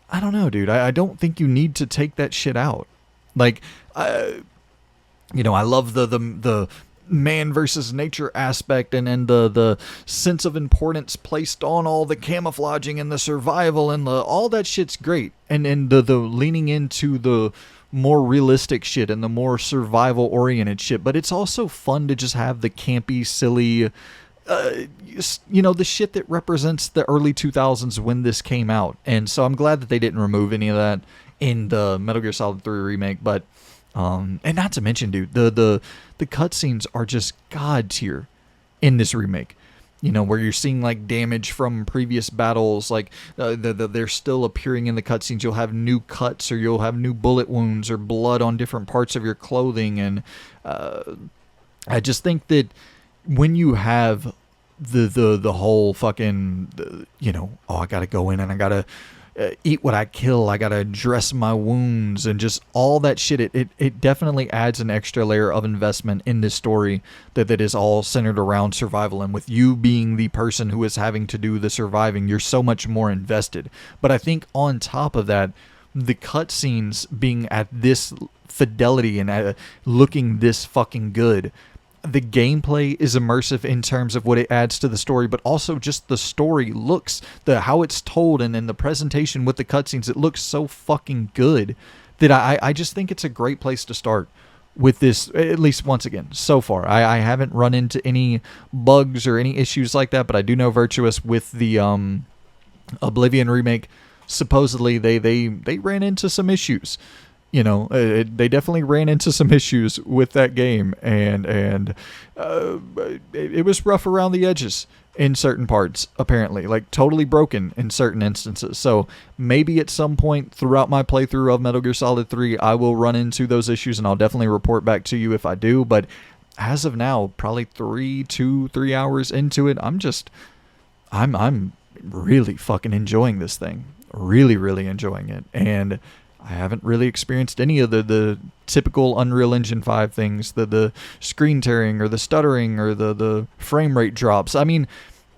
I don't know, dude. I don't think you need to take that shit out. Like, I love the man versus nature aspect, and the sense of importance placed on all the camouflaging and the survival and all that shit's great, and the leaning into the more realistic shit and the more survival oriented shit. But it's also fun to just have the campy, silly, the shit that represents the early 2000s when this came out. And so I'm glad that they didn't remove any of that in the Metal Gear Solid 3 remake. But and not to mention, dude, the cutscenes are just god tier in this remake. Where you're seeing like damage from previous battles, like they're still appearing in the cutscenes. You'll have new cuts, or you'll have new bullet wounds, or blood on different parts of your clothing, and I just think that when you have the whole fucking, I gotta go in and I gotta eat what I kill, I gotta dress my wounds, and just all that shit, it definitely adds an extra layer of investment in this story that is all centered around survival. And with you being the person who is having to do the surviving, you're so much more invested. But I think on top of that, the cutscenes being at this fidelity and looking this fucking good, the gameplay is immersive in terms of what it adds to the story, but also just the story looks, how it's told, and then the presentation with the cutscenes, it looks so fucking good that I just think it's a great place to start with this, at least once again, so far. I haven't run into any bugs or any issues like that, but I do know Virtuous with the Oblivion remake, supposedly they ran into some issues. They definitely ran into some issues with that game, and it was rough around the edges in certain parts, apparently, like totally broken in certain instances. So maybe at some point throughout my playthrough of Metal Gear Solid 3, I will run into those issues, and I'll definitely report back to you if I do. But as of now, probably 3 hours into it, I'm really fucking enjoying this thing. Really, really enjoying it. And I haven't really experienced any of the typical Unreal Engine 5 things, the screen tearing or the stuttering or the frame rate drops. I mean,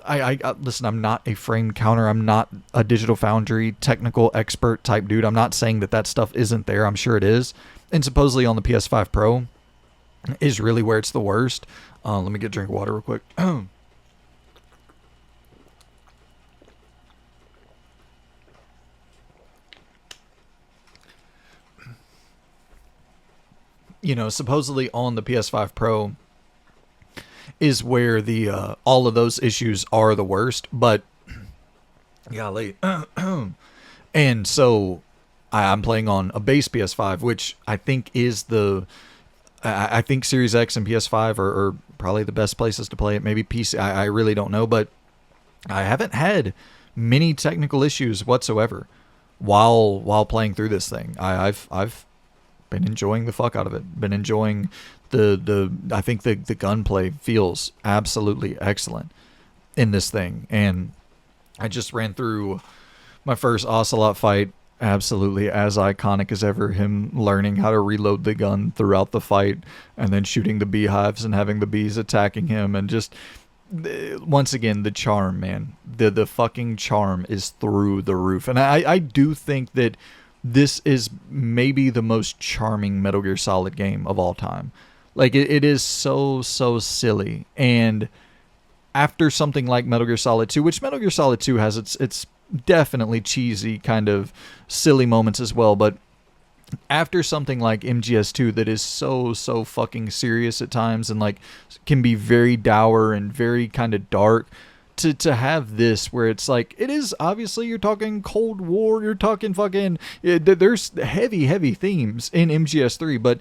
I listen, I'm not a frame counter. I'm not a Digital Foundry technical expert type dude. I'm not saying that stuff isn't there. I'm sure it is. And supposedly on the PS5 Pro is really where it's the worst. Let me get a drink of water real quick. Supposedly on the PS5 Pro is where the all of those issues are the worst, but golly. And so I'm playing on a base PS5, which I think is I think Series X and PS5 are probably the best places to play it. Maybe PC, I really don't know, but I haven't had many technical issues whatsoever while playing through this thing. I've been enjoying the fuck out of it. Been enjoying I think the gunplay feels absolutely excellent in this thing. And I just ran through my first Ocelot fight, absolutely as iconic as ever, him learning how to reload the gun throughout the fight and then shooting the beehives and having the bees attacking him, and just once again the charm, man. The fucking charm is through the roof. And I do think that this is maybe the most charming Metal Gear Solid game of all time. Like it is so silly. And after something like Metal Gear Solid 2, which Metal Gear Solid 2 has its definitely cheesy kind of silly moments as well, but after something like MGS2 that is so fucking serious at times and like can be very dour and very kind of dark, to have this where it's like, it is obviously, you're talking Cold War, you're talking fucking there's heavy themes in MGS3, but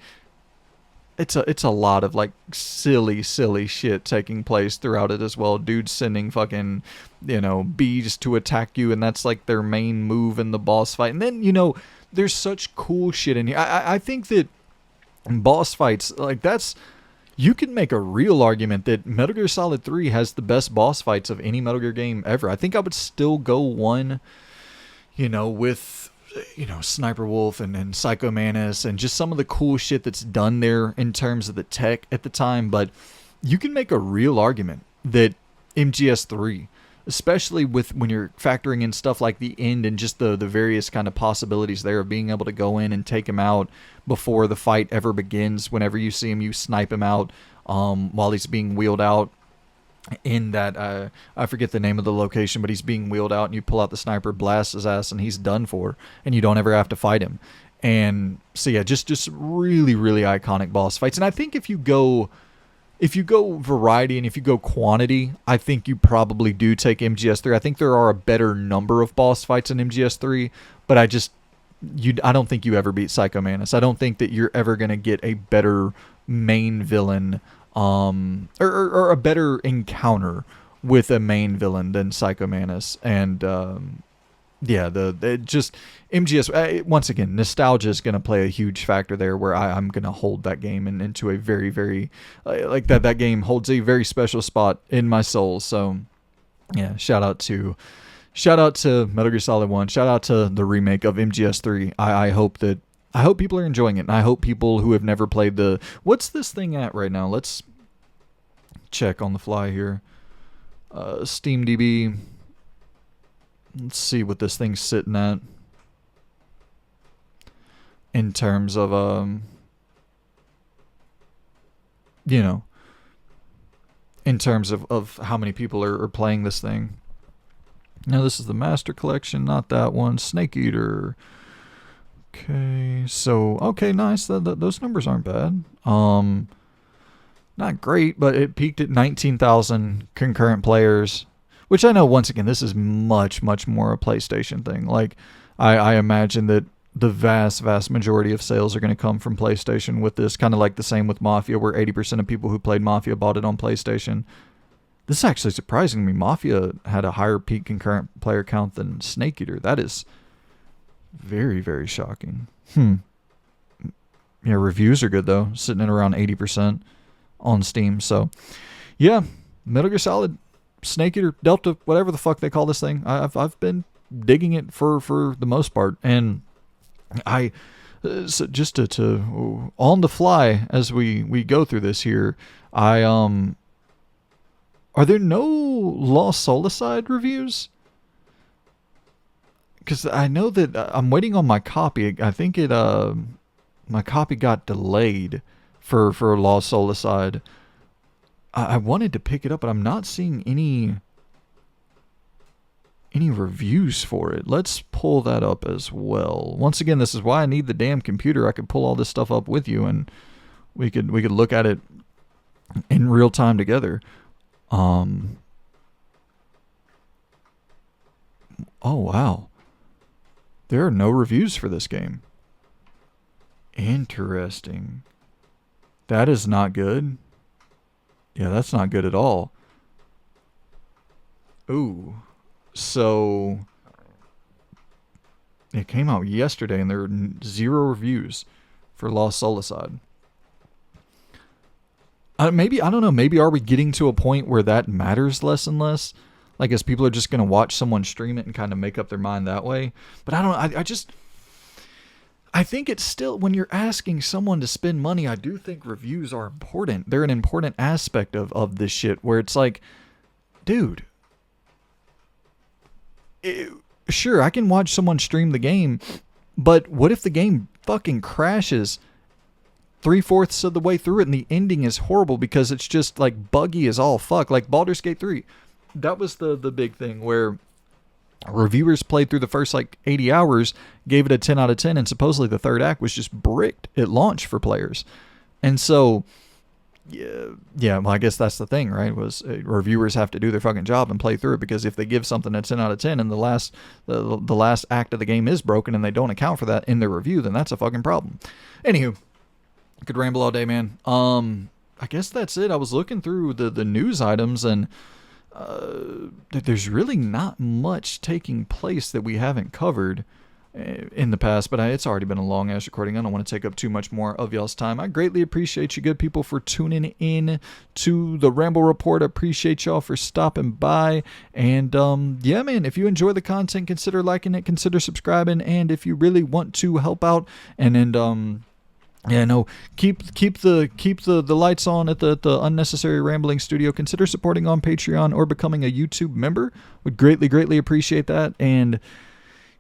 it's a lot of like silly shit taking place throughout it as well. Dudes sending fucking, bees to attack you, and that's like their main move in the boss fight. And then, there's such cool shit in here. I think that boss fights, like, that's, you can make a real argument that Metal Gear Solid 3 has the best boss fights of any Metal Gear game ever. I think I would still go one, with Sniper Wolf and Psycho Mantis and just some of the cool shit that's done there in terms of the tech at the time. But you can make a real argument that MGS3, especially with when you're factoring in stuff like the end and just the various kind of possibilities there of being able to go in and take him out before the fight ever begins. Whenever you see him, you snipe him out while he's being wheeled out in that, I forget the name of the location, but he's being wheeled out, and you pull out the sniper, blast his ass, and he's done for, and you don't ever have to fight him. And so yeah, just really iconic boss fights. And I think if you go variety and if you go quantity, I think you probably do take MGS3. I think there are a better number of boss fights in MGS3, but I don't think you ever beat Psycho Mantis. I don't think that you're ever going to get a better main villain or a better encounter with a main villain than Psycho Mantis. And yeah, just MGS, once again, nostalgia is going to play a huge factor there, where I'm going to hold that game into a very like that game holds a very special spot in my soul. So yeah, shout out to Metal Gear Solid 1. Shout out to the remake of MGS3. I hope people are enjoying it, and I hope people who have never played what's this thing at right now? Let's check on the fly here. SteamDB. Let's see what this thing's sitting at in terms of in terms of how many people are playing this thing. Now, this is the Master Collection, not that one. Snake Eater. Okay, so, okay, nice. Those numbers aren't bad. Not great, but it peaked at 19,000 concurrent players, which I know, once again, this is much more a PlayStation thing. Like, I imagine that the vast majority of sales are going to come from PlayStation with this, kind of like the same with Mafia, where 80% of people who played Mafia bought it on PlayStation. This is actually surprising to me. Mafia had a higher peak concurrent player count than Snake Eater. That is very shocking. Yeah, reviews are good, though, sitting at around 80% on Steam. So, yeah, Metal Gear Solid, Snake Eater, Delta, whatever the fuck they call this thing. I've been digging it for the most part, and so just to on the fly as we go through this here, are there no Lost Solicide reviews? Because I know that I'm waiting on my copy. I think my copy got delayed for Lost Solicide. I wanted to pick it up, but I'm not seeing any reviews for it. Let's pull that up as well. Once again, this is why I need the damn computer. I could pull all this stuff up with you, and we could look at it in real time together. Oh wow. There are no reviews for this game. Interesting. That is not good. Yeah, that's not good at all. Ooh. So it came out yesterday and there are 0 reviews for Lost Solicide. Maybe, I don't know, maybe are we getting to a point where that matters less and less? Like, as people are just going to watch someone stream it and kind of make up their mind that way? But I don't know, I think it's still, when you're asking someone to spend money, I do think reviews are important. They're an important aspect of this shit, where it's like, dude, sure, I can watch someone stream the game But what if the game fucking crashes 3/4 of the way through it and the ending is horrible because it's just like buggy as all fuck? Like Baldur's Gate 3. That was the big thing where reviewers played through the first like 80 hours, gave it a 10 out of 10, and supposedly the third act was just bricked at launch for players. And so, yeah, well, I guess that's the thing, right? Was reviewers have to do their fucking job and play through it, because if they give something a 10 out of 10 and the last act of the game is broken and they don't account for that in their review, then that's a fucking problem. Anywho, I could ramble all day, man. I guess that's it. I was looking through the news items, and there's really not much taking place that we haven't covered in the past, but it's already been a long ass recording. I don't want to take up too much more of y'all's time. I greatly appreciate you good people for tuning in to the Ramble Report. I appreciate y'all for stopping by, and yeah, man, if you enjoy the content, consider liking it, consider subscribing, and if you really want to help out and yeah, no, keep the lights on at the Unnecessary Rambling Studio. Consider supporting on Patreon or becoming a YouTube member. Would greatly appreciate that. And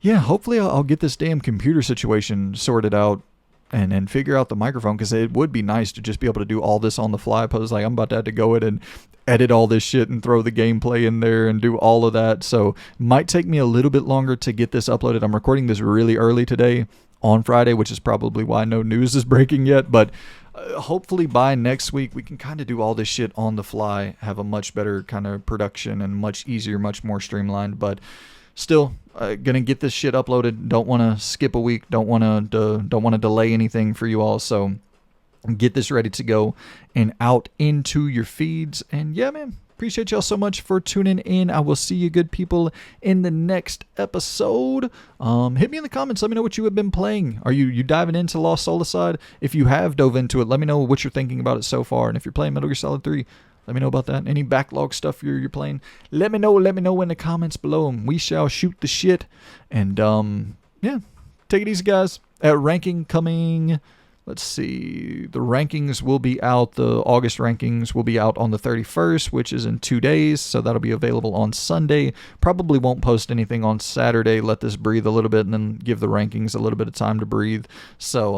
yeah, hopefully I'll get this damn computer situation sorted out and figure out the microphone, because it would be nice to just be able to do all this on the fly. Pose like I'm about to have to go in and edit all this shit and throw the gameplay in there and do all of that. So might take me a little bit longer to get this uploaded. I'm recording this really early today on Friday, which is probably why no news is breaking yet, but hopefully by next week we can kind of do all this shit on the fly, have a much better kind of production and much easier, much more streamlined. But still, gonna get this shit uploaded. Don't want to skip a week, don't want to delay anything for you all, so get this ready to go and out into your feeds. And yeah, man, appreciate y'all so much for tuning in. I will see you good people in the next episode. Hit me in the comments. Let me know what you have been playing. Are you diving into Lost Solicide? If you have dove into it, let me know what you're thinking about it so far. And if you're playing Metal Gear Solid 3, let me know about that. Any backlog stuff you're playing, let me know in the comments below, and we shall shoot the shit. And yeah, take it easy, guys. Ranking coming. Let's see, the rankings will be out, the August rankings will be out on the 31st, which is in 2 days, so that'll be available on Sunday. Probably won't post anything on Saturday, let this breathe a little bit, and then give the rankings a little bit of time to breathe. So,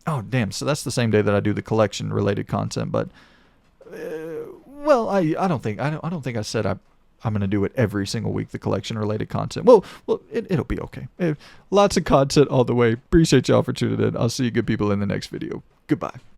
oh damn, so that's the same day that I do the collection-related content, but, well, I don't think I said I'm going to do it every single week, the collection-related content. Well, it'll be okay. Lots of content all the way. Appreciate y'all for tuning in. I'll see you good people in the next video. Goodbye.